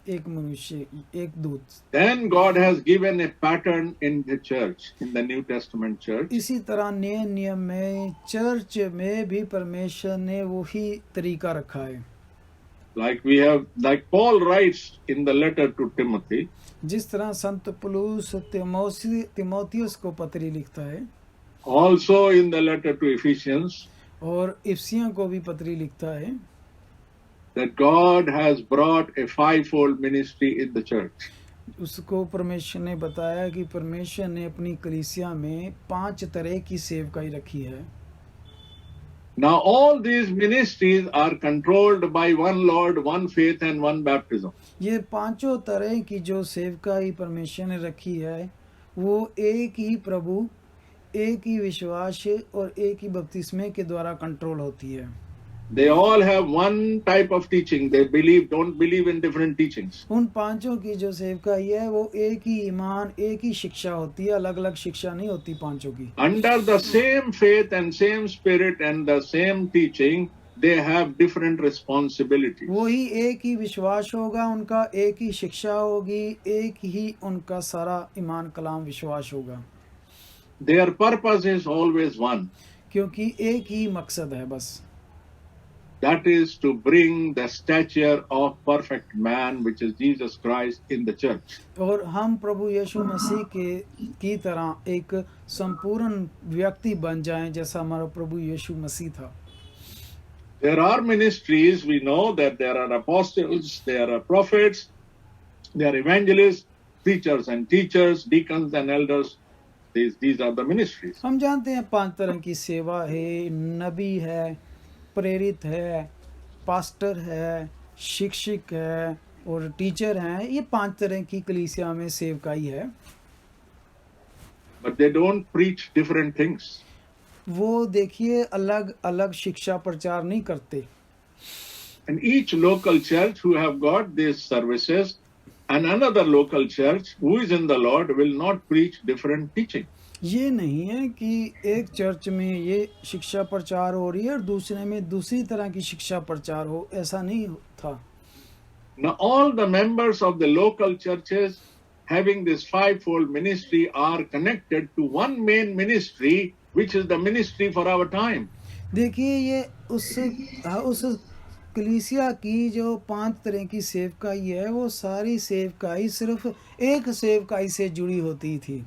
एक मनुष्य, एक दूत। Then God has given a pattern in the church, in the New Testament church. इसी तरह नए नियम में चर्च में भी परमेश्वर ने वही तरीका रखा है। like Paul writes in the letter to Timothy, जिस तरह संत पौलुस तिमोथियुस को पत्री लिखता है also in the letter to Ephesians, और इफिसियों को भी पत्री लिखता है, that God has brought a fivefold ministry in the church. उसको परमेश्वर ने बताया कि परमेश्वर ने अपनी कलीसिया में 5 तरह की सेवकाई रखी है। Now all these ministries are controlled by one Lord, one faith and one baptism. ये 5 तरह की जो सेवकाई परमेश्वर ने रखी है वो एक ही प्रभु, एक ही विश्वास और एक ही बपतिस्मे के द्वारा कंट्रोल होती है। They all have one type of teaching. They don't believe in different teachings. उन 5 की जो सेवकाई है वो एक ही ईमान, एक ही शिक्षा होती है, अलग अलग शिक्षा नहीं होती 5 की। Under the same faith and same spirit and the same teaching, they have different responsibilities. वही एक ही विश्वास होगा उनका, एक ही शिक्षा होगी, एक ही उनका सारा ईमान कलाम विश्वास होगा, Their purpose is always one. क्योंकि एक ही मकसद है बस, That is to bring the stature of perfect man, which is Jesus Christ, in the church. और हम प्रभु यीशु मसीह की तरह एक संपूर्ण व्यक्ति बन जाएं जैसा हमारा प्रभु यीशु मसीह था। There are ministries, we know that there are apostles, there are prophets, there are evangelists, preachers and teachers, deacons and elders. These are the ministries. हम जानते हैं 5 तरह की सेवा है, नबी है, प्रेरित है, पास्टर है, शिक्षक है और टीचर हैं। ये 5 तरह की कलीसिया में सेवकाई है। But they don't preach different things. वो देखिए अलग अलग शिक्षा प्रचार नहीं करते। And each local church who have got these services and another local church who is in the Lord will not preach different teaching. ये नहीं है कि एक चर्च में ये शिक्षा प्रचार हो रही है और दूसरे में दूसरी तरह की शिक्षा प्रचार हो, ऐसा नहीं था। Now all the members of the local churches having this fivefold ministry are connected to one main ministry, which is the ministry for our time. देखिए ये उस कलीसिया की जो 5 तरह की सेवकाई है वो सारी सेवकाई सिर्फ एक सेवकाई से जुड़ी होती थी।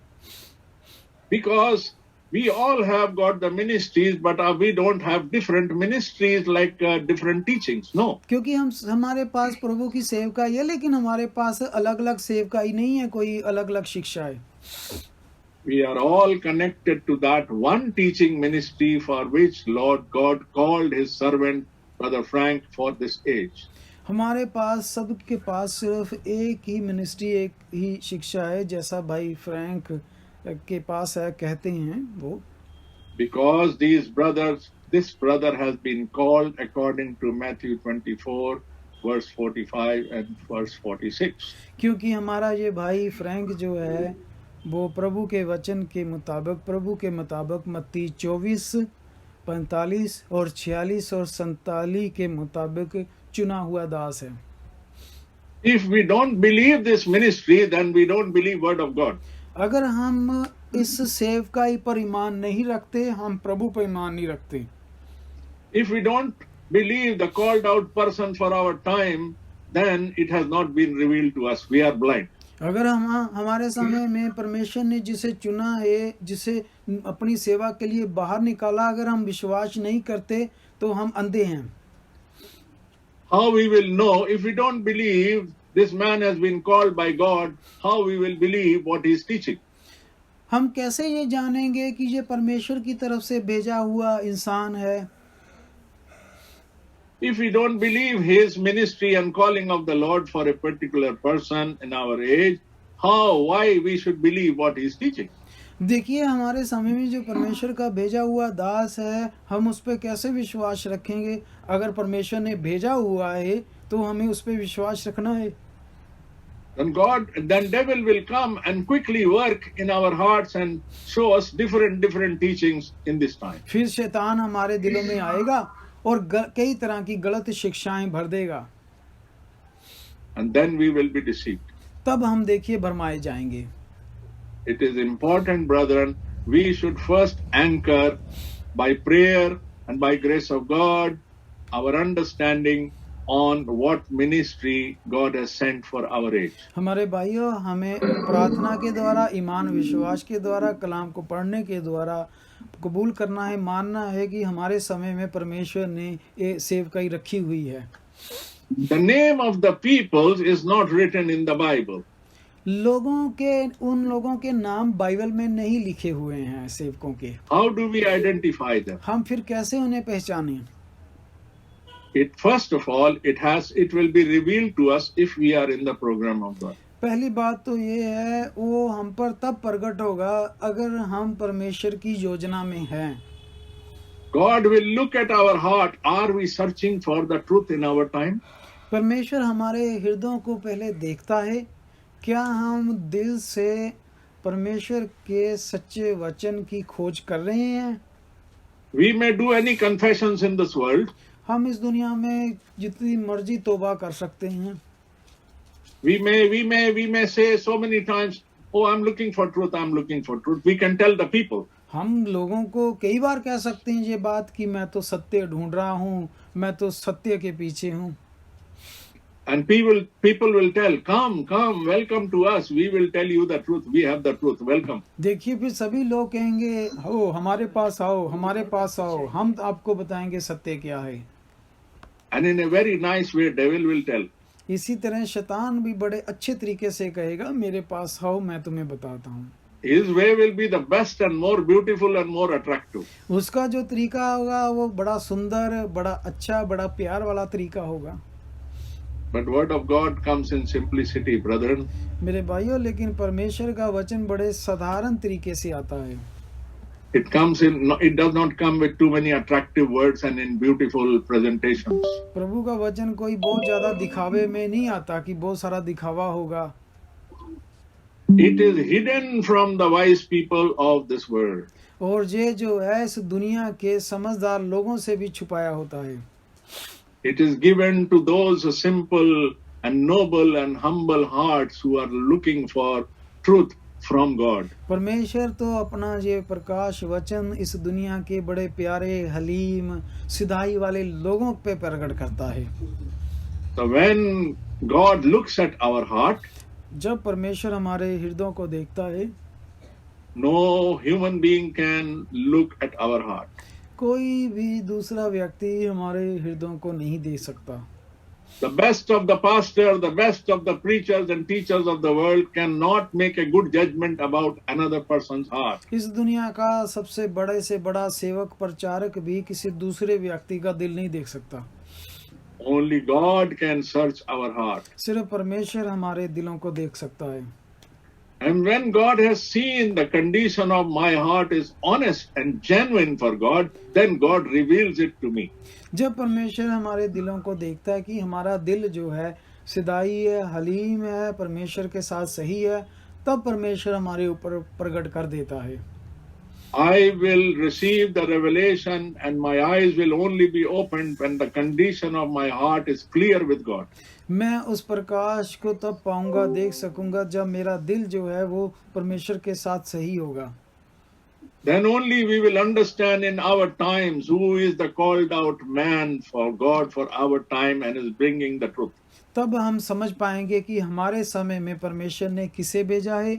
Because we all have got the ministries, but we don't have different ministries like different teachings. No. क्योंकि हमारे पास प्रभु की सेवकाई है लेकिन हमारे पास अलग अलग सेवकाई नहीं है, कोई अलग अलग शिक्षा है। We are all connected to that one teaching ministry for which Lord God called his servant Brother Frank for this age. हमारे पास सबके पास सिर्फ एक ही मिनिस्ट्री, एक ही शिक्षा है जैसा भाई फ्रैंक के पास है, कहते हैं वो। Because this brother has been called according to Matthew 24 verse 45 and verse 46. क्योंकि हमारा ये भाई फ्रैंक जो है वो प्रभु के वचन के मुताबिक मत्ती 24, 45 और 46 और 47 के मुताबिक चुना हुआ दास है। If we don't believe this ministry, then we don't believe word of God. अगर हम इस सेवकाई पर ईमान नहीं रखते, हम प्रभु पर ईमान नहीं रखते। If we don't believe the called out person for our time, then it has not been revealed to us. We are blind. अगर हमारे समय में परमेश्वर ने जिसे चुना है, जिसे अपनी सेवा के लिए बाहर निकाला, अगर हम विश्वास नहीं करते तो हम अंधे हैं। How we will know if we don't believe this man has been called by God? How we will believe what he is teaching? हम कैसे ये जानेंगे कि ये परमेश्वर की तरफ से भेजा हुआ इंसान है? If we don't believe his ministry and calling of the Lord for a particular person in our age, why we should believe what he is teaching? देखिए हमारे समय में जो परमेश्वर का भेजा हुआ दास है, हम उस पर कैसे विश्वास रखेंगे? अगर परमेश्वर ने भेजा हुआ है तो हमें उस पर विश्वास रखना है। Then devil will come and quickly work in our hearts and show us different teachings in this time. फिर शैतान हमारे दिलों में आएगा और कई तरह की गलत शिक्षाएं भर देगा। And then we will be deceived. तब हम देखिए भरमाए जाएंगे। It is important, brethren, we should first anchor by prayer and by grace of God our understanding on what ministry God has sent for our age. हमारे भाइयों, हमें प्रार्थना के द्वारा, ईमान विश्वास के द्वारा, कलाम को पढ़ने के द्वारा कबूल करना है, मानना है कि हमारे समय में परमेश्वर ने ये सेवकाई रखी हुई है। The name of the peoples is not written in the Bible. उन लोगों के नाम बाइबल में नहीं लिखे हुए हैं सेवकों के। How do we identify them? हम फिर कैसे उन्हें पहचानें? First of all, it will be revealed to us if we are in the program of God. पहली बात तो ये है, वो हम पर तब प्रकट होगा अगर हम परमेश्वर की योजना में हैं। God will look at our heart. Are we searching for the truth in our time? परमेश्वर हमारे हृदयों को पहले देखता है, क्या हम दिल से परमेश्वर के सच्चे वचन की खोज कर रहे हैं? We may do any confessions in this world. हम इस दुनिया में जितनी मर्जी तौबा कर सकते हैं। We may say so many times, oh, I'm looking for truth, I'm looking for truth. We can tell the people. हम लोगों को कई बार कह सकते हैं ये बात कि मैं तो सत्य ढूंढ रहा हूँ, मैं तो सत्य के पीछे हूँ। And people will tell, come, welcome to us. We will tell you the truth. We have the truth. Welcome. देखिए, फिर सभी लोग कहेंगे, हो हमारे पास आओ, हमारे पास आओ, हम आपको बताएंगे सत्य क्या है। And in a very nice way, devil will tell. इसी तरह शैतान भी बड़े अच्छे तरीके से कहेगा, मेरे पास आओ, मैं तुम्हें बताता हूँ। His way will be the best and more beautiful and more attractive. उसका जो तरीका होगा वो बड़ा सुंदर, बड़ा अच्छा, बड़ा प्यार वाला तरीका होगा। But word of God comes in simplicity, brethren. मेरे भाइयों, लेकिन परमेश्वर का वचन बड़े साधारण तरीके से आता है। It does not come with too many attractive words and in beautiful presentations. प्रभु का वचन कोई बहुत ज्यादा दिखावे में नहीं आता कि बहुत सारा दिखावा होगा। It is hidden from the wise people of this world. और ये जो है इस दुनिया के समझदार लोगों से भी छुपाया होता है। It is given to those simple and noble and humble hearts who are looking for truth from God. परमेश्वर तो अपना ये प्रकाश वचन इस दुनिया के बड़े प्यारे, हलीम, सिधाई वाले लोगों पे प्रकट करता है। So when God looks at our heart, जब परमेश्वर हमारे हृदयों को देखता है, no human being can look at our heart. कोई भी दूसरा व्यक्ति हमारे हृदयों को नहीं देख सकता। The best of the pastor, the best of the preachers and teachers of the world cannot make a good judgment about another person's heart. इस दुनिया का सबसे बड़े से बड़ा सेवक, प्रचारक भी किसी दूसरे व्यक्ति का दिल नहीं देख सकता। Only God can search our heart. सिर्फ परमेश्वर हमारे दिलों को देख सकता है। And when God has seen the condition of my heart is honest and genuine for God, then God reveals it to me. जब परमेश्वर हमारे दिलों को देखता है कि हमारा दिल जो है सिधाई है, हलीम है, परमेश्वर के साथ सही है, तब परमेश्वर हमारे ऊपर प्रकट कर देता है। I will receive the revelation and my eyes will only be opened when the condition of my heart is clear with God. मैं उस प्रकाश को तब पाऊंगा, देख सकूंगा जब मेरा दिल जो है वो परमेश्वर के साथ सही होगा। Then only we will understand in our times who is the called out man for God for our time and is bringing the truth. तब हम समझ पाएंगे कि हमारे समय में परमेश्वर ने किसे भेजा है,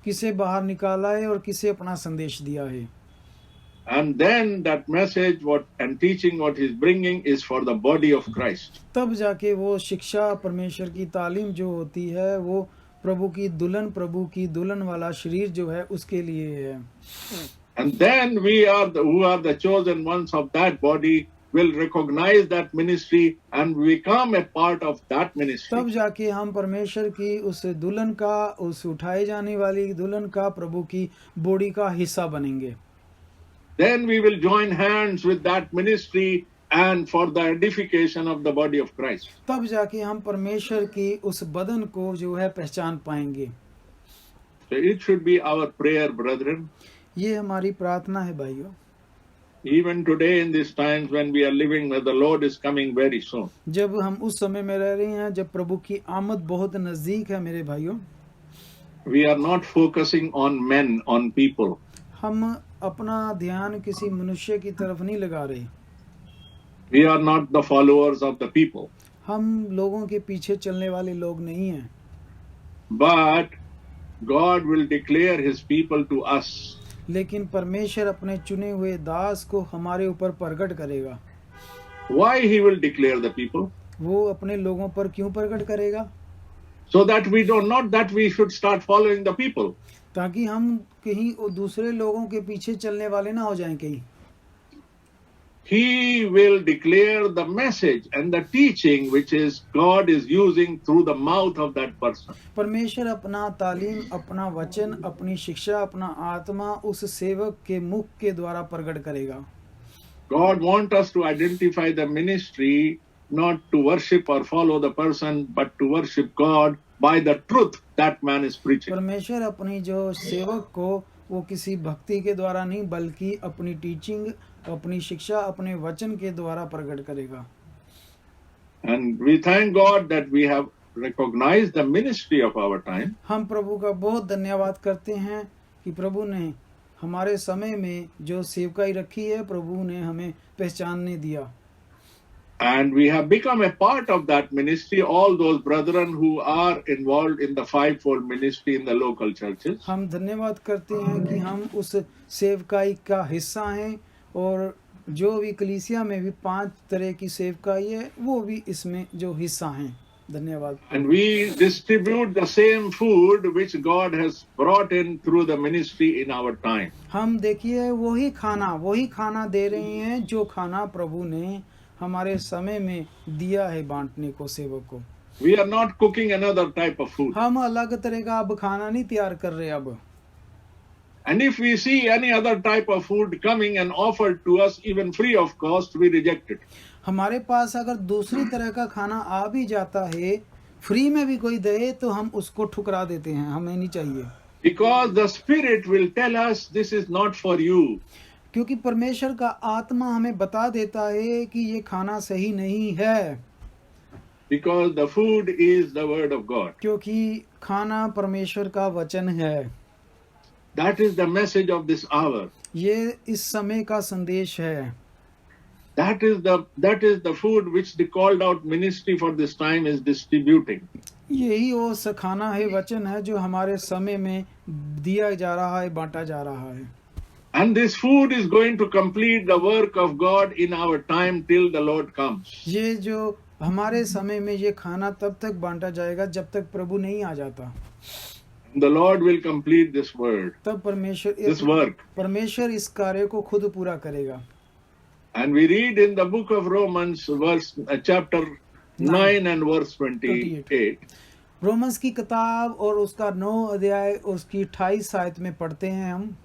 किसे बाहर निकाला है और किसे अपना संदेश दिया है। And then that message and teaching what he's bringing is for the body of Christ. तब जाके वो शिक्षा, परमेश्वर की तालीम जो होती है वो प्रभु की दुल्हन वाला शरीर जो है उसके लिए है। And then we are who are the chosen ones of that body will recognize that ministry and become a part of that ministry. तब जाके हम परमेश्वर की उस दुल्हन का, उस उठाए जाने वाली दुल्हन का, प्रभु की बॉडी का हिस्सा बनेंगे। Then we will join hands with that ministry and for the edification of the body of Christ. तब जाके हम परमेश्वर की उस बदन को जो है पहचान पाएंगे। So it should be our prayer, brethren. ये हमारी प्रार्थना है भाइयों। Even today in these times when we are living, where the Lord is coming very soon. जब हम उस समय में रह रहे हैं जब प्रभु की आमद बहुत नजदीक है मेरे भाइयों, We are not focusing on men, on people. हम अपना ध्यान किसी मनुष्य की तरफ नहीं लगा रहे। We are not the followers of the people. हम लोगों के पीछे चलने वाले लोग नहीं हैं, but God will declare his people to us. लेकिन परमेश्वर अपने चुने हुए दास को हमारे ऊपर प्रकट करेगा। Why he will declare the people? वो अपने लोगों पर क्यों प्रकट करेगा? So that we don't, not that we should start following the people. ताकि हम कहीं दूसरे लोगों के पीछे चलने वाले ना हो जाएं कहीं। He will declare the message and the teaching which is God is using through the mouth of that person. परमेश्वर अपना तालीम, अपना वचन, अपनी शिक्षा, अपना आत्मा उस सेवक के मुख के द्वारा प्रकट करेगा। God wants us to identify the ministry, not to worship or follow the person, but to worship God by the truth that man is preaching. परमेश्वर अपनी जो सेवक को वो किसी भक्ति के द्वारा नहीं बल्कि अपनी टीचिंग, अपनी शिक्षा, अपने वचन के द्वारा प्रकट करेगा। And we thank God that we have recognized the ministry of our time. हम प्रभु का बहुत धन्यवाद करते हैं कि प्रभु ने हमारे समय में जो सेवकाई रखी है, प्रभु ने हमें पहचानने दिया। And we have become a part of that ministry, all those brethren who are involved in the fivefold ministry in the local churches. हम धन्यवाद करते हैं कि हम उस सेवकाई का हिस्सा हैं और जो भी कलीसिया में भी 5 तरह की सेवकाई है वो भी इसमें जो हिस्सा हैं। धन्यवाद। And we distribute the same food which God has brought in through the ministry in our time. हम देखिए वही खाना दे रहे हैं जो खाना प्रभु ने हमारे समय में दिया है बांटने को सेवक को। We are not cooking another type of food. हम अलग तरह का अब खाना नहीं तैयार कर रहे अब। And if we see any other type of food coming and offered to us even free of cost, we reject it. हमारे पास अगर दूसरी तरह का खाना आ भी जाता है, फ्री में भी कोई दे तो हम उसको ठुकरा देते हैं, हमें नहीं चाहिए। Because the Spirit will tell us this is not for you. क्योंकि परमेश्वर का आत्मा हमें बता देता है कि ये खाना सही नहीं है। Because the food is the word of God. क्योंकि खाना परमेश्वर का वचन है। That is the message of this hour. ये इस समय का संदेश है। That is the food which the called out ministry for this time is distributing. यही वो खाना है, वचन है जो हमारे समय में दिया जा रहा है, बांटा जा रहा है। And this food is going to complete the work of God in our time till the Lord comes. ये जो हमारे समय में ये खाना तब तक बांटा जाएगा जब तक प्रभु नहीं आ जाता। The Lord will complete this word, तब this work. परमेश्वर इस कार्य को खुद पूरा करेगा। And we read in the book of Romans, chapter 9 and verse 28. Romans की किताब और उसका 9 अध्याय उसकी 28 आयत में पढ़ते हैं हम।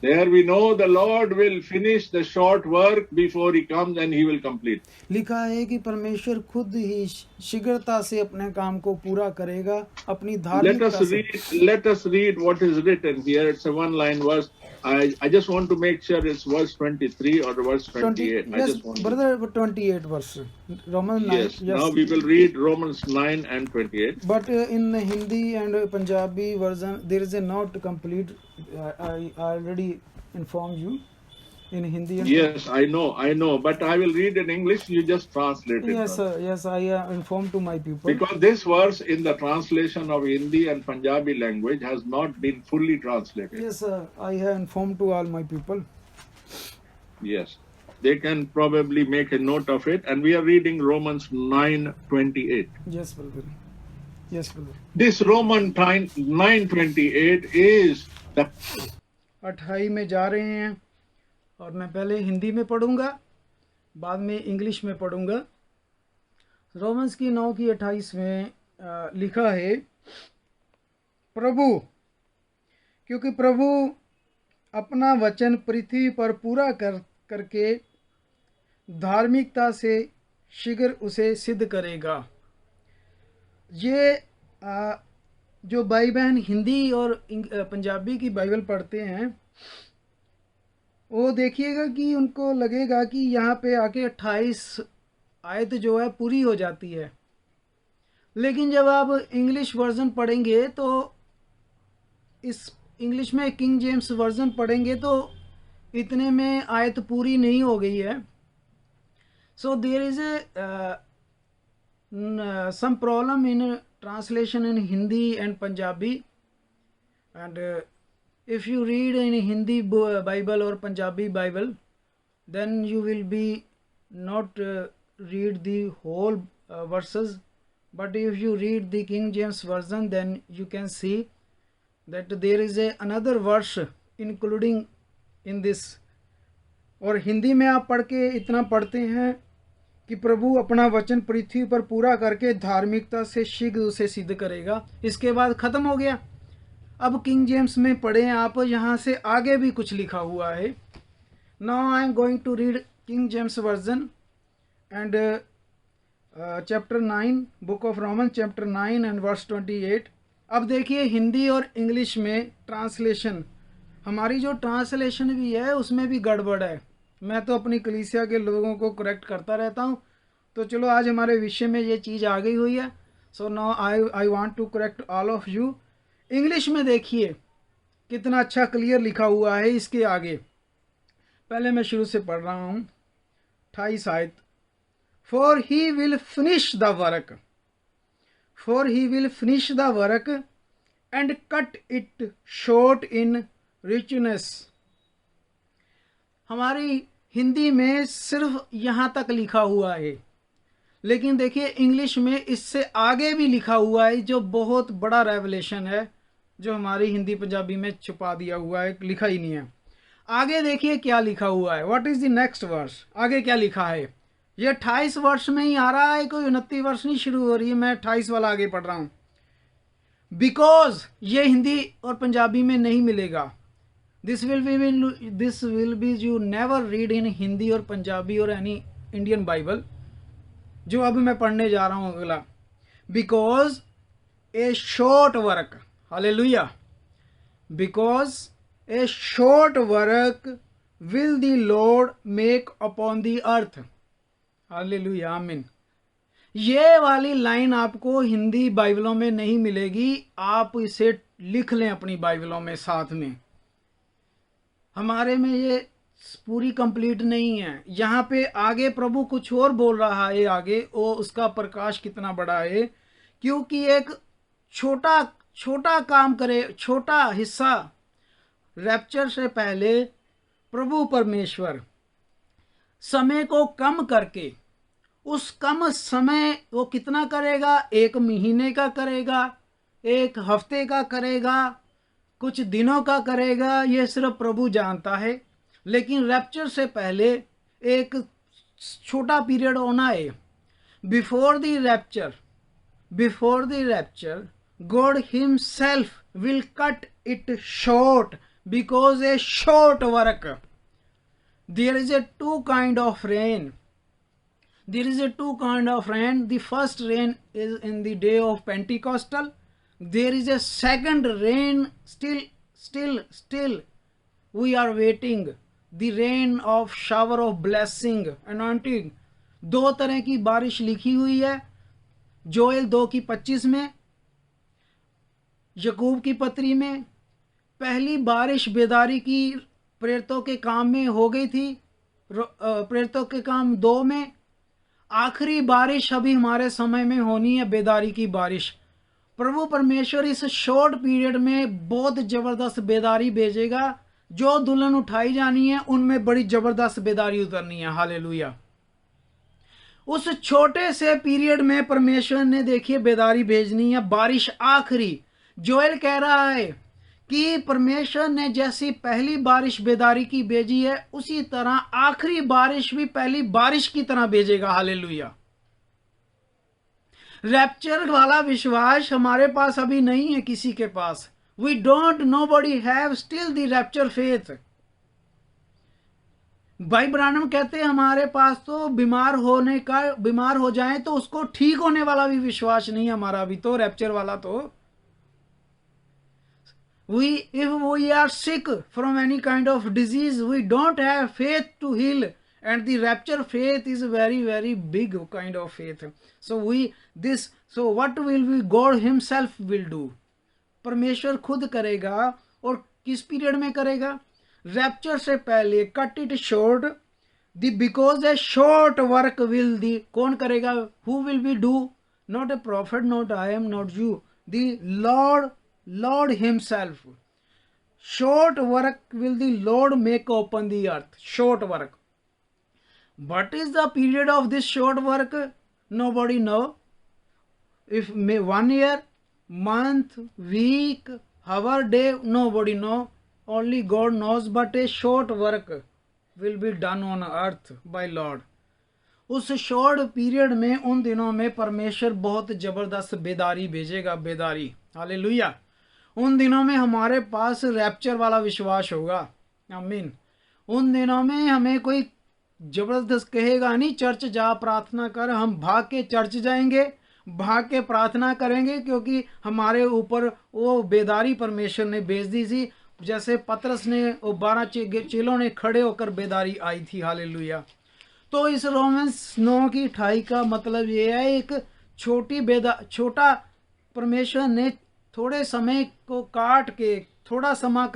There we know the Lord will finish the short work before he comes and he will complete. लिखा है कि परमेश्वर खुद ही शीघ्रता से अपने काम को पूरा करेगा अपनी धार्मिकता से। Let us read what is written here. It's a one-line verse. I just want to make sure it's verse 23 or verse 28. Yes, brother, 28 verse. Romans 9. Yes. Now we will read Romans 9 and 28. But in Hindi and Punjabi version, there is a not complete. I already informed you in Hindi. And Yes, I know. But I will read in English. You just translate it. Yes, sir. Yes, I informed to my people. Because this verse in the translation of Hindi and Punjabi language has not been fully translated. Yes, sir. I have informed to all my people. Yes. They can probably make a note of it. And we are reading Romans 9:28. Yes, brother. Yes, brother. This Roman 9:28 is the 28 में जा रहे हैं और मैं पहले हिंदी में पढ़ूंगा, बाद में इंग्लिश में पढ़ूंगा। रोमन्स की 9 की 28 में लिखा है, क्योंकि प्रभु अपना वचन पृथ्वी पर पूरा करके धार्मिकता से शीघ्र उसे सिद्ध करेगा। ये जो भाई बहन हिंदी और पंजाबी की बाइबल पढ़ते हैं वो देखिएगा कि उनको लगेगा कि यहाँ पे आके 28 आयत जो है पूरी हो जाती है, लेकिन जब आप इंग्लिश वर्जन पढ़ेंगे तो इस इंग्लिश में किंग जेम्स वर्जन पढ़ेंगे तो इतने में आयत पूरी नहीं हो गई है। So there is some problem in translation in Hindi and Punjabi, and if you read in Hindi Bible or Punjabi Bible, then you will be not read the whole verses, but if you read the King James version, then you can see that there is another verse including in this. और हिंदी में आप पढ़ के इतना पढ़ते हैं कि प्रभु अपना वचन पृथ्वी पर पूरा करके धार्मिकता से शीघ्र उसे सिद्ध करेगा। इसके बाद ख़त्म हो गया। अब किंग जेम्स में पढ़ें आप, यहाँ से आगे भी कुछ लिखा हुआ है। Now I am going to read King James version and chapter 9, book of Roman chapter 9 and verse 28। अब देखिए हिंदी और इंग्लिश में ट्रांसलेशन, हमारी जो ट्रांसलेशन भी है उसमें भी गड़बड़ है। मैं तो अपनी कलीसिया के लोगों को करेक्ट करता रहता हूँ, तो चलो आज हमारे विषय में ये चीज़ आ गई हुई है। So now I want to correct all of you. English में देखिए कितना अच्छा क्लियर लिखा हुआ है इसके आगे। पहले मैं शुरू से पढ़ रहा हूँ 28 आयत। For he will finish the work, for he will finish the work and cut it short in richness. हमारी हिंदी में सिर्फ यहाँ तक लिखा हुआ है, लेकिन देखिए इंग्लिश में इससे आगे भी लिखा हुआ है, जो बहुत बड़ा रेवलेशन है, जो हमारी हिंदी पंजाबी में छुपा दिया हुआ है, लिखा ही नहीं है। आगे देखिए क्या लिखा हुआ है। What is the next verse? आगे क्या लिखा है? ये 28 वर्ष में ही आ रहा है, कोई 29 वर्ष नहीं शुरू हो रही है। मैं 28 वाला आगे पढ़ रहा हूँ। बिकॉज ये हिंदी और पंजाबी में नहीं मिलेगा। This will be you never read in Hindi और पंजाबी और एनी इंडियन बाइबल, जो अब मैं पढ़ने जा रहा हूँ अगला। Because a short work, hallelujah, because a short work will the Lord make upon the earth, hallelujah, आमीन। ये वाली लाइन आपको हिंदी बाइबलों में नहीं मिलेगी, आप इसे लिख लें अपनी बाइबलों में साथ में। हमारे में ये पूरी कंप्लीट नहीं है। यहाँ पे आगे प्रभु कुछ और बोल रहा है आगे, वो उसका प्रकाश कितना बड़ा है, क्योंकि एक छोटा काम करे, छोटा हिस्सा रैप्चर से पहले प्रभु परमेश्वर समय को कम करके, उस कम समय वो कितना करेगा? 1 महीने का करेगा, 1 हफ्ते का करेगा, कुछ दिनों का करेगा, ये सिर्फ प्रभु जानता है। लेकिन रैप्चर से पहले एक छोटा पीरियड होना है। Before the rapture God himself will cut it short, because a short work. There is a 2 kind of rain. There is a 2 kind of rain. The first rain is in the day of Pentecostal. There is a second rain. Still we are waiting the rain of shower of blessing, anointing. 2 तरह की बारिश लिखी हुई है Joel 2:25 में, यकूब की पत्री में। पहली बारिश बेदारी की प्रेरितों के काम में हो गई थी, प्रेरितों के काम 2 में। आखिरी बारिश अभी हमारे समय में होनी है, बेदारी की बारिश। प्रभु परमेश्वर इस शॉर्ट पीरियड में बहुत जबरदस्त बेदारी भेजेगा। जो दुल्हन उठाई जानी है उनमें बड़ी जबरदस्त बेदारी उतरनी है, हालेलुया। उस छोटे से पीरियड में परमेश्वर ने देखिए बेदारी भेजनी है, बारिश आखिरी। जोएल कह रहा है कि परमेश्वर ने जैसी पहली बारिश बेदारी की भेजी है, उसी तरह आखिरी बारिश भी पहली बारिश की तरह भेजेगा, हालेलुया। रैप्चर वाला विश्वास हमारे पास अभी नहीं है किसी के पास। We don't, nobody have still the rapture faith. भाई ब्रानम कहते हैं हमारे पास तो बीमार हो जाए तो उसको ठीक होने वाला भी विश्वास नहीं है हमारा अभी तो, रैप्चर वाला तो। If we are sick from any kind of disease, we don't have faith to heal, and the rapture faith is very, very big kind of faith. So what will God himself will do? परमेश्वर खुद करेगा, और किस period में करेगा? Rapture से पहले। Cut it short, because a short work will the, कौन करेगा? Who will be do? not a prophet, not I am, not you. The Lord himself. Short work will the Lord make upon the earth. Short work. What is the period of this short work? Nobody know. If 1 year, month, week, hour, day, nobody know. Only God knows. But a short work will be done on earth by Lord. उस short period में, उन दिनों में परमेश्वर बहुत जबरदस्त बेदारी भेजेगा, बेदारी। Hallelujah. उन दिनों में हमारे पास रैप्चर वाला विश्वास होगा। आमीन। उन दिनों में हमें कोई जबरदस्त कहेगा नहीं चर्च जा प्रार्थना कर, हम भाग के चर्च जाएंगे, भाग के प्रार्थना करेंगे, क्योंकि हमारे ऊपर वो बेदारी परमेश्वर ने भेज दी थी। जैसे पतरस ने, वो 12 चेलों ने खड़े होकर बेदारी आई थी। हालेलुया। तो इस रोमन्स 9 की 28 का मतलब ये है, एक छोटा परमेश्वर ने थोड़े समय को काट के, थोड़ा समय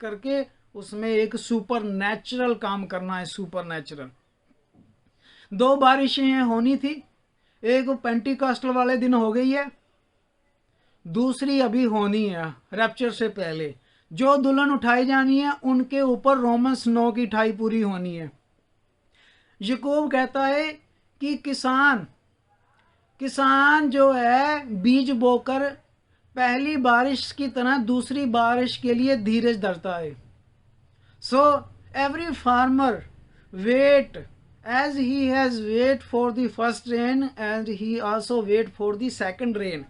करके उसमें एक सुपर नेचुरल काम करना है। सुपर नेचुरल 2 बारिशें होनी थी। एक पेंटिकॉस्टल वाले दिन हो गई है, दूसरी अभी होनी है रैप्चर से पहले। जो दुल्हन उठाई जानी है उनके ऊपर रोमन्स 9 की 28 पूरी होनी है। याकूब कहता है कि किसान जो है बीज बोकर पहली बारिश की तरह दूसरी बारिश के लिए धीरज धरता है। So every farmer wait as he has wait for the first rain, and he also wait for the second rain.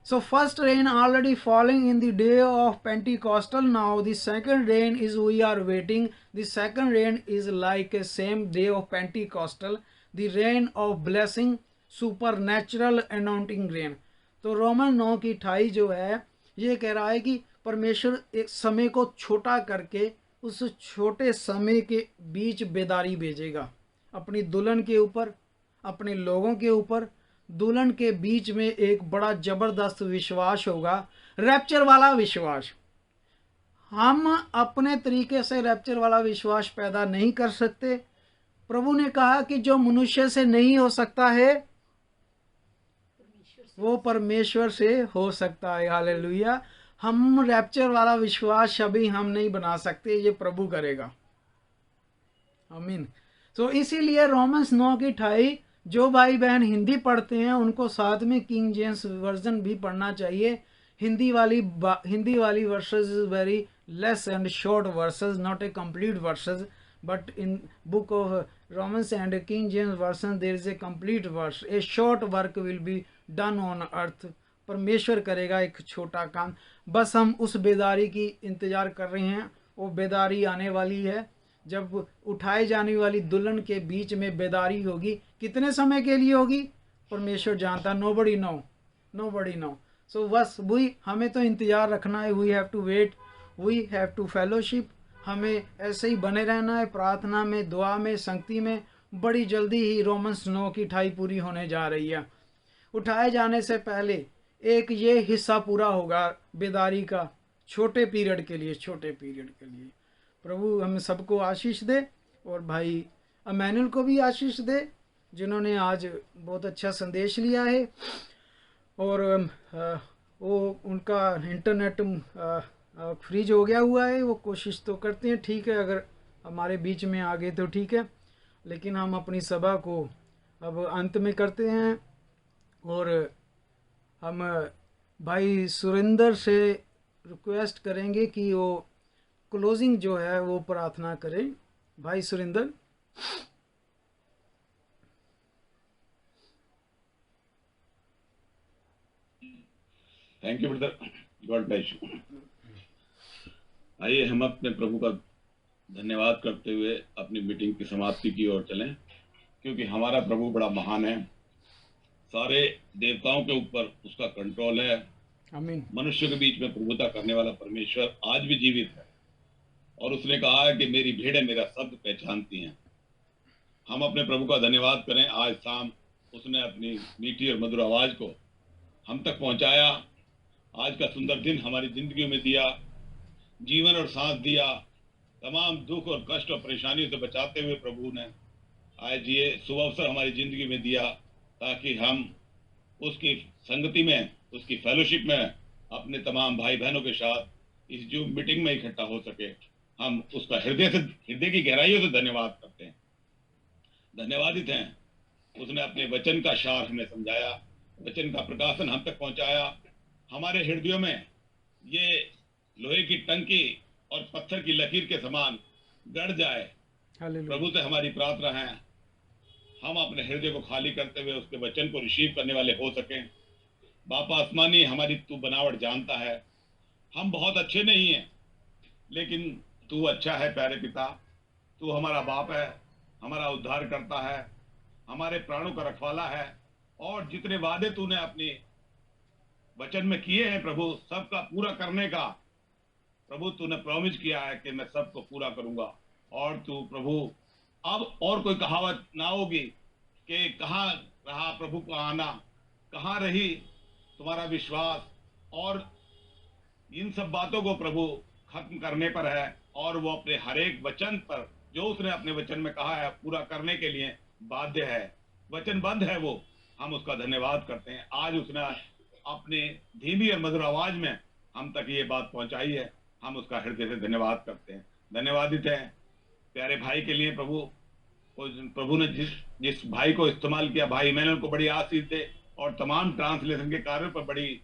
So first rain already falling in the day of Pentecostal. Now the second rain is we are waiting. The second rain is like a same day of Pentecostal, the rain of blessing, supernatural anointing rain. तो Roman 9 की 28 जो है ये कह रहा है कि परमेश्वर एक समय को छोटा करके उस छोटे समय के बीच बेदारी भेजेगा अपनी दुल्हन के ऊपर, अपने लोगों के ऊपर। दुल्हन के बीच में एक बड़ा जबरदस्त विश्वास होगा, रैप्चर वाला विश्वास। हम अपने तरीके से रैप्चर वाला विश्वास पैदा नहीं कर सकते। प्रभु ने कहा कि जो मनुष्य से नहीं हो सकता है वो परमेश्वर से हो सकता है। हालेलुया। हम रैप्चर वाला विश्वास अभी हम नहीं बना सकते, ये प्रभु करेगा। आमीन। तो इसीलिए रोमन्स 9 की 28 जो भाई बहन हिंदी पढ़ते हैं उनको साथ में किंग जेम्स वर्जन भी पढ़ना चाहिए। हिंदी वाली verses is very less and short verses, not a complete verses, but in book of Romans and King James version there is a complete verse. A short work will be done on earth. परमेश्वर करेगा एक छोटा काम, बस हम उस बेदारी की इंतजार कर रहे हैं। वो बेदारी आने वाली है जब उठाए जाने वाली दुल्हन के बीच में बेदारी होगी। कितने समय के लिए होगी परमेश्वर जानता, नोबडी नो। सो बस वही हमें तो इंतजार रखना है। We have to wait, we have to fellowship. हमें ऐसे ही बने रहना है प्रार्थना में, दुआ में, संगति में। बड़ी जल्दी ही रोमन्स 9 की 28 पूरी होने जा रही है। उठाए जाने से पहले एक ये हिस्सा पूरा होगा बेदारी का, छोटे पीरियड के लिए। प्रभु हम सबको आशीष दे और भाई अमैनुअल को भी आशीष दे जिन्होंने आज बहुत अच्छा संदेश लिया है। और वो उनका इंटरनेट फ्रीज हो गया हुआ है, वो कोशिश तो करते हैं, ठीक है, अगर हमारे बीच में आ गए तो ठीक है। लेकिन हम अपनी सभा को अब अंत में करते हैं और हम भाई सुरेंद्र से रिक्वेस्ट करेंगे कि वो क्लोजिंग जो है वो प्रार्थना करें। भाई Surendra. Thank you brother, God bless you. आइए हम अपने प्रभु का धन्यवाद करते हुए अपनी मीटिंग की समाप्ति की ओर चलें, क्योंकि हमारा प्रभु बड़ा महान है। सारे देवताओं के ऊपर उसका कंट्रोल है। आमीन। मनुष्य के बीच में प्रभुता करने वाला परमेश्वर आज भी जीवित है और उसने कहा है कि मेरी भेड़ें मेरा शब्द पहचानती हैं। हम अपने प्रभु का धन्यवाद करें। आज शाम उसने अपनी मीठी और मधुर आवाज को हम तक पहुंचाया। आज का सुंदर दिन हमारी जिंदगी में दिया, जीवन और सांस दिया। तमाम दुख और कष्ट और परेशानियों से बचाते हुए प्रभु ने आज ये शुभ अवसर हमारी जिंदगी में दिया ताकि हम उसकी संगति में, उसकी फेलोशिप में अपने तमाम भाई बहनों के साथ इस जो मीटिंग में इकट्ठा हो सके, हम उसका हृदय की गहराइयों से धन्यवाद करते हैं। धन्यवादित हैं, उसने अपने वचन का सार हमें समझाया, वचन का प्रकाशन हम तक पहुंचाया। हमारे हृदयों में ये लोहे की टंकी और पत्थर की लकीर के समान गड़ जाए। प्रभु से हमारी प्रार्थना है हम अपने हृदय को खाली करते हुए उसके वचन को रिसीव करने वाले हो सकें। बापा आसमानी, हमारी तू बनावट जानता है, हम बहुत अच्छे नहीं हैं, लेकिन तू अच्छा है प्यारे पिता। तू हमारा बाप है, हमारा उद्धार करता है, हमारे प्राणों का रखवाला है, और जितने वादे तूने अपनी वचन में किए हैं प्रभु, सबका पूरा करने का प्रभु तूने प्रॉमिस किया है कि मैं सबको पूरा करूंगा। और तू प्रभु, अब और कोई कहावत ना होगी कि कहाँ रहा प्रभु का आना, कहाँ रही तुम्हारा विश्वास, और इन सब बातों को प्रभु खत्म करने पर है, और वो अपने हर एक वचन पर जो उसने अपने वचन में कहा है पूरा करने के लिए बाध्य है, वचनबद्ध है। वो हम उसका धन्यवाद करते हैं। आज उसने अपनी धीमी और मधुर आवाज में हम तक ये बात पहुंचाई है, हम उसका हृदय से धन्यवाद करते हैं। धन्यवादित हैं प्यारे भाई के लिए प्रभु ने जिस भाई को इस्तेमाल किया, भाई इमैनुअल को बड़ी आशीष दे, और तमाम ट्रांसलेशन के कार्यों पर बड़ी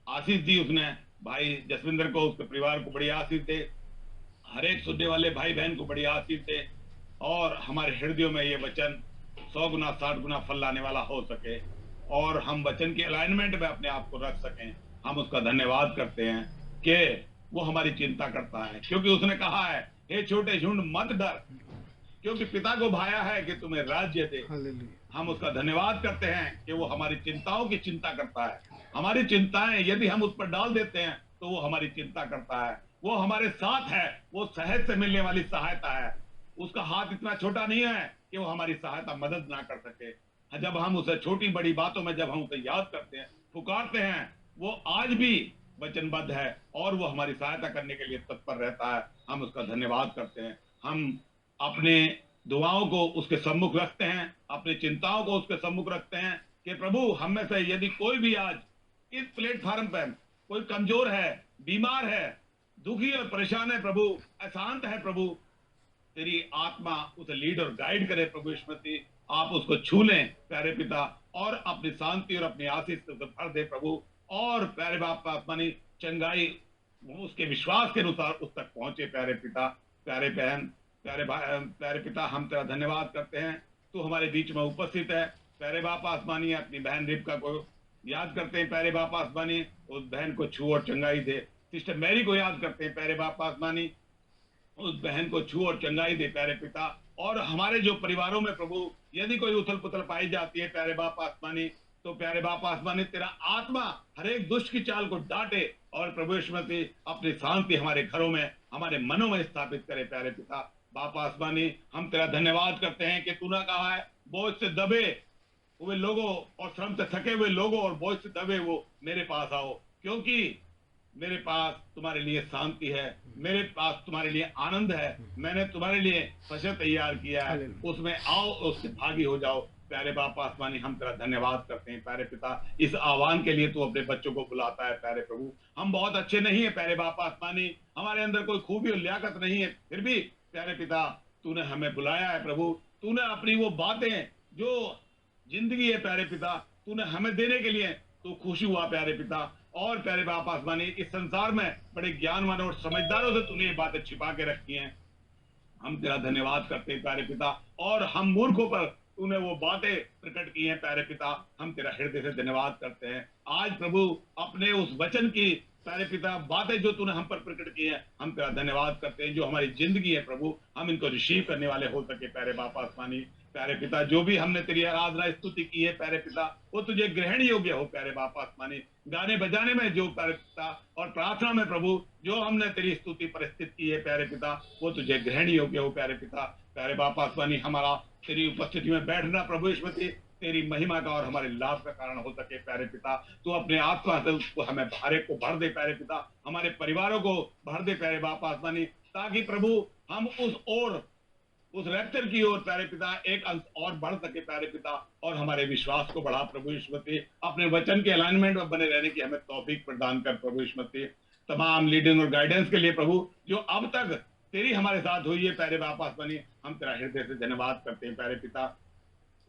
आशीष दी उसने। भाई जसविंदर को, उसके परिवार को बड़ी आशीष दे, हर एक सुनने वाले भाई बहन को बड़ी आशीष दे, और हमारे हृदयों में ये वचन 100 गुना 60 गुना फल लाने वाला हो सके, और हम वचन के अलाइनमेंट में अपने आप को रख सकें। हम उसका धन्यवाद करते हैं कि वो हमारी चिंता करता है, क्योंकि उसने कहा है, हे छोटे झुंड मत डर, क्योंकि पिता को भाया है कि तुम्हें राज्य दे। हम उसका धन्यवाद करते हैं कि वो हमारी चिंताओं की चिंता करता है। हमारी चिंताएं यदि हम उस पर डाल देते हैं तो वो हमारी चिंता करता है, वो हमारे साथ है, वो सहज से मिलने वाली सहायता है। उसका हाथ इतना छोटा नहीं है कि वो हमारी सहायता मदद ना कर सके। जब हम उसे छोटी बड़ी बातों में जब हम उसे याद करते हैं, पुकारते हैं, वो आज भी वचनबद्ध है और वो हमारी सहायता करने के लिए तत्पर रहता है। हम उसका धन्यवाद करते हैं। हम अपने दुआओं को उसके सम्मुख रखते हैं, अपनी चिंताओं को उसके सम्मुख रखते हैं कि प्रभु, हम में से यदि कोई भी आज इस प्लेटफॉर्म पर कोई कमजोर है, बीमार है, दुखी और परेशान है प्रभु, अशांत है प्रभु, तेरी आत्मा उसे लीड और गाइड करे प्रभु स्मृति, आप उसको छू लें प्यारे पिता, और अपनी शांति और अपनी आशीष से उसे भर दे प्रभु। और प्यारे बाप आत्मानी चंगाई उसके विश्वास के अनुसार उस तक पहुंचे प्यारे पिता। प्यारे बहन, प्यारे भाई, प्यारे पिता, हम तेरा धन्यवाद करते हैं, तू हमारे बीच में उपस्थित है। प्यारे बाप आसमानी, अपनी बहन रिबका को याद करते हैं प्यारे बाप आसमानी, उस बहन को छू और चंगाई दे। सिस्टर मैरी को याद करते हैं प्यारे बाप आसमानी, उस बहन को छू और चंगाई दे प्यारे पिता। और हमारे जो परिवारों में प्रभु यदि कोई उथल पुथल पाई जाती है प्यारे बाप आसमानी, तो प्यारे बाप आसमानी तेरा आत्मा हर एक दुष्ट की चाल को डांटे, और प्रभु स्मृति अपनी शांति हमारे घरों में, हमारे मनों में स्थापित करे प्यारे पिता। बाप आसमानी, हम तेरा धन्यवाद करते हैं कि तूने कहा है, बोझ से दबे हुए लोगों और श्रम से थके हुए लोगों और बोझ से दबे वो मेरे पास आओ, क्योंकि मेरे पास तुम्हारे लिए शांति है, मेरे पास तुम्हारे लिए आनंद है, मैंने तुम्हारे लिए फसल तैयार किया है, उसमें आओ, उसके भागी हो जाओ। प्यारे बाप आसमानी, हम तेरा धन्यवाद करते हैं प्यारे पिता, इस आह्वान के लिए तू अपने बच्चों को बुलाता है प्यारे प्रभु। हम बहुत अच्छे नहीं है प्यारे बाप आसमानी, हमारे अंदर कोई खूबी और लियाकत नहीं है, फिर भी प्यारे पिता तूने हमें बुलाया है प्रभु। तूने अपनी वो बातें जो जिंदगी है प्यारे पिता, तूने हमें देने के लिए तू खुश हुआ प्यारे पिता। और प्यारे बाप आसमानी, इस संसार में बड़े ज्ञानवान और समझदारों से तूने ये बातें छिपा के रखी हैं, हम तेरा धन्यवाद करते हैं प्यारे पिता। और हम मूर्खों पर तूने वो बातें प्रकट की हैं प्यारे पिता, हम तेरा हृदय से धन्यवाद करते हैं। आज प्रभु अपने उस वचन की प्यारे पिता बातें जो तूने हम पर प्रकट की हैं, हम तेरा धन्यवाद करते हैं। जो हमारी जिंदगी है प्रभु, हम इनको रिसीव करने वाले हो सके प्यारे बाप आसमानी। प्यारे पिता, जो भी हमने तेरी आराधना स्तुति की है प्यारे पिता, वो तुझे ग्रहण योग्य हो प्यारे बाप आसमानी। गाने बजाने में जो प्यारे पिता और प्रार्थना में प्रभु जो हमने तेरी स्तुति परिस्थित की है प्यारे पिता, वो तुझे ग्रहण योग्य हो प्यारे पिता। प्यारे बाप आसमानी, हमारा तेरी उपस्थिति में बैठना प्रभु स्मृति तेरी महिमा का और हमारे लाभ का कारण हो सके प्यारे पिता। तू अपने आत्मा से उसको हमें हर एक को भर दे प्यारे पिता, हमारे परिवारों को भर दे प्यारे बाप आसमानी, ताकि प्रभु हम उस ओर उस रैप्चर की ओर प्यारे पिता एक अंश और बढ़ सके प्यारे पिता, और हमारे विश्वास को बढ़ा प्रभु यीशु मसीह। अपने वचन के अलाइनमेंट में बने रहने की हमें तौफीक प्रदान कर प्रभु यीशु मसीह। तमाम लीडिंग और गाइडेंस के लिए प्रभु जो अब तक तेरी हमारे साथ हुई है प्यारे बाप आसमानी, हम तेरा हृदय से धन्यवाद करते हैं प्यारे पिता।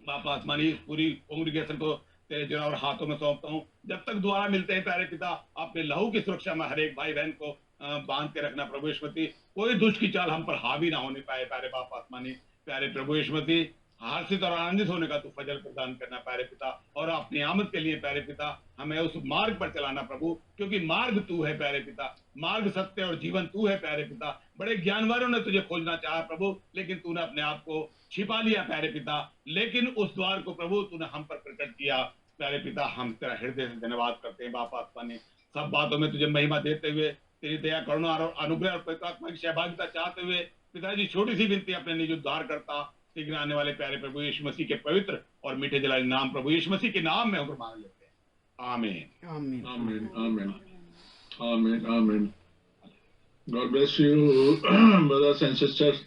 बाप आसमानी इस पूरी कांग्रेगेशन को तेरे जन और हाथों में सौंपता हूँ। जब तक दोबारा मिलते हैं प्यारे पिता, अपने लहू की सुरक्षा में हर एक भाई बहन को बांध के रखना प्रभु यीशु मसीह। कोई दुष्ट की चाल हम पर हावी ना होने पाए प्यारे बाप आसमानी। प्यारे प्रभु यीशु मसीह, हर्षित और आनंदित होने का तू फजल प्रदान करना प्यारे पिता, और अपनी आमद के लिए प्यारे पिता हमें उस मार्ग पर चलाना प्रभु, क्योंकि मार्ग तू है प्यारे पिता, मार्ग सत्य और जीवन तू है प्यारे पिता। बड़े ज्ञानवारों ने तुझे खोजना चाहा प्रभु, लेकिन तूने अपने आप को छिपा लिया प्यारे पिता। लेकिन उस द्वार को प्रभु तूने हम पर प्रकट किया प्यारे पिता। हम तेरा हृदय से धन्यवाद करते हैं बाप आसमानी। सब बातों में तुझे महिमा देते हुए, तेरी दया करुणा और अनुग्रह और पवित्रात्मा की सहभागिता चाहते हुए पिताजी, छोटी सी विनती अपने निज उद्धार करता शीघ्र आने वाले प्यारे प्रभु यीशु मसीह के पवित्र और मीठे जलाली नाम प्रभु यीशु मसीह के नाम में होकर मांग लेते हैं, आमीन आमीन आमीन आमीन आमीन। God bless you brothers and sisters.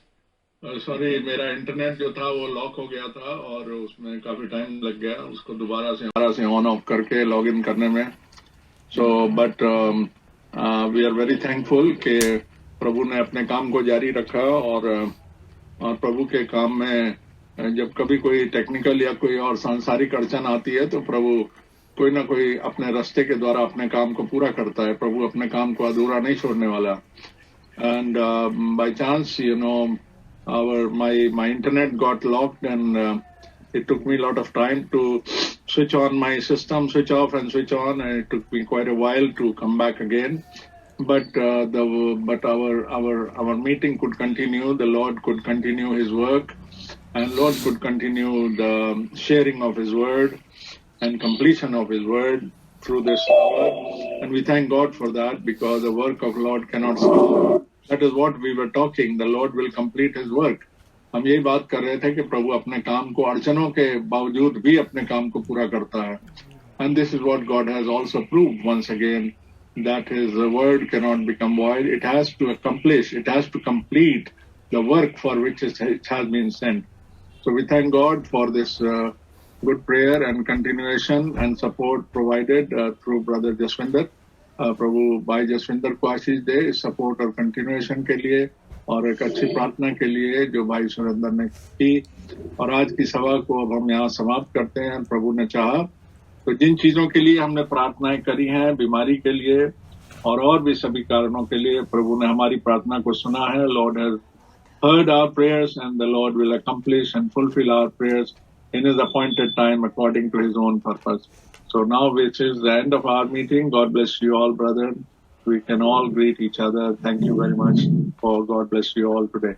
Sorry, मेरा इंटरनेट जो था वो लॉक हो गया था और उसमें काफी टाइम लग गया उसको दोबारा से ऑन ऑफ करके लॉग इन करने में। So but we are very thankful कि प्रभु ने अपने काम को जारी रखा, और प्रभु के काम में जब कभी कोई टेक्निकल या कोई और सांसारिक अड़चन आती है तो प्रभु कोई ना कोई अपने रास्ते के द्वारा अपने काम को पूरा करता है। प्रभु अपने काम को अधूरा नहीं छोड़ने वाला। And by chance you know my internet got locked, and it took me a lot of time to switch on my system, switch off and switch on, and it took me quite a while to come back again. But our meeting could continue. The Lord could continue His work, and Lord could continue the sharing of His word and completion of His word through this hour. And we thank God for that, because the work of Lord cannot stop. That is what we were talking. The Lord will complete His work. हम यही बात कर रहे थे कि प्रभु अपने काम को अड़चनों के बावजूद भी अपने काम को पूरा करता है. And this is what God has also proved once again, that His word cannot become void. It has to accomplish, it has to complete the work for which it has been sent. So we thank God for this good prayer and continuation and support provided through Brother Jaswinder. प्रभु भाई जसविंदर को आशीष दे इस support और continuation के लिए, और एक अच्छी प्रार्थना के लिए जो भाई सुरेंद्र ने की। और आज की सभा को अब हम यहाँ समाप्त करते हैं। प्रभु ने चाहा तो जिन चीजों के लिए हमने प्रार्थनाएं करी हैं, बीमारी के लिए और भी सभी कारणों के लिए, प्रभु ने हमारी प्रार्थना को सुना है. Lord has heard our prayers, and the Lord will accomplish and fulfill our prayers in His appointed time according to His own purpose. So now, which is the end of our meeting, God bless you all, brethren. We can all greet each other. Thank you very much. God bless you all today.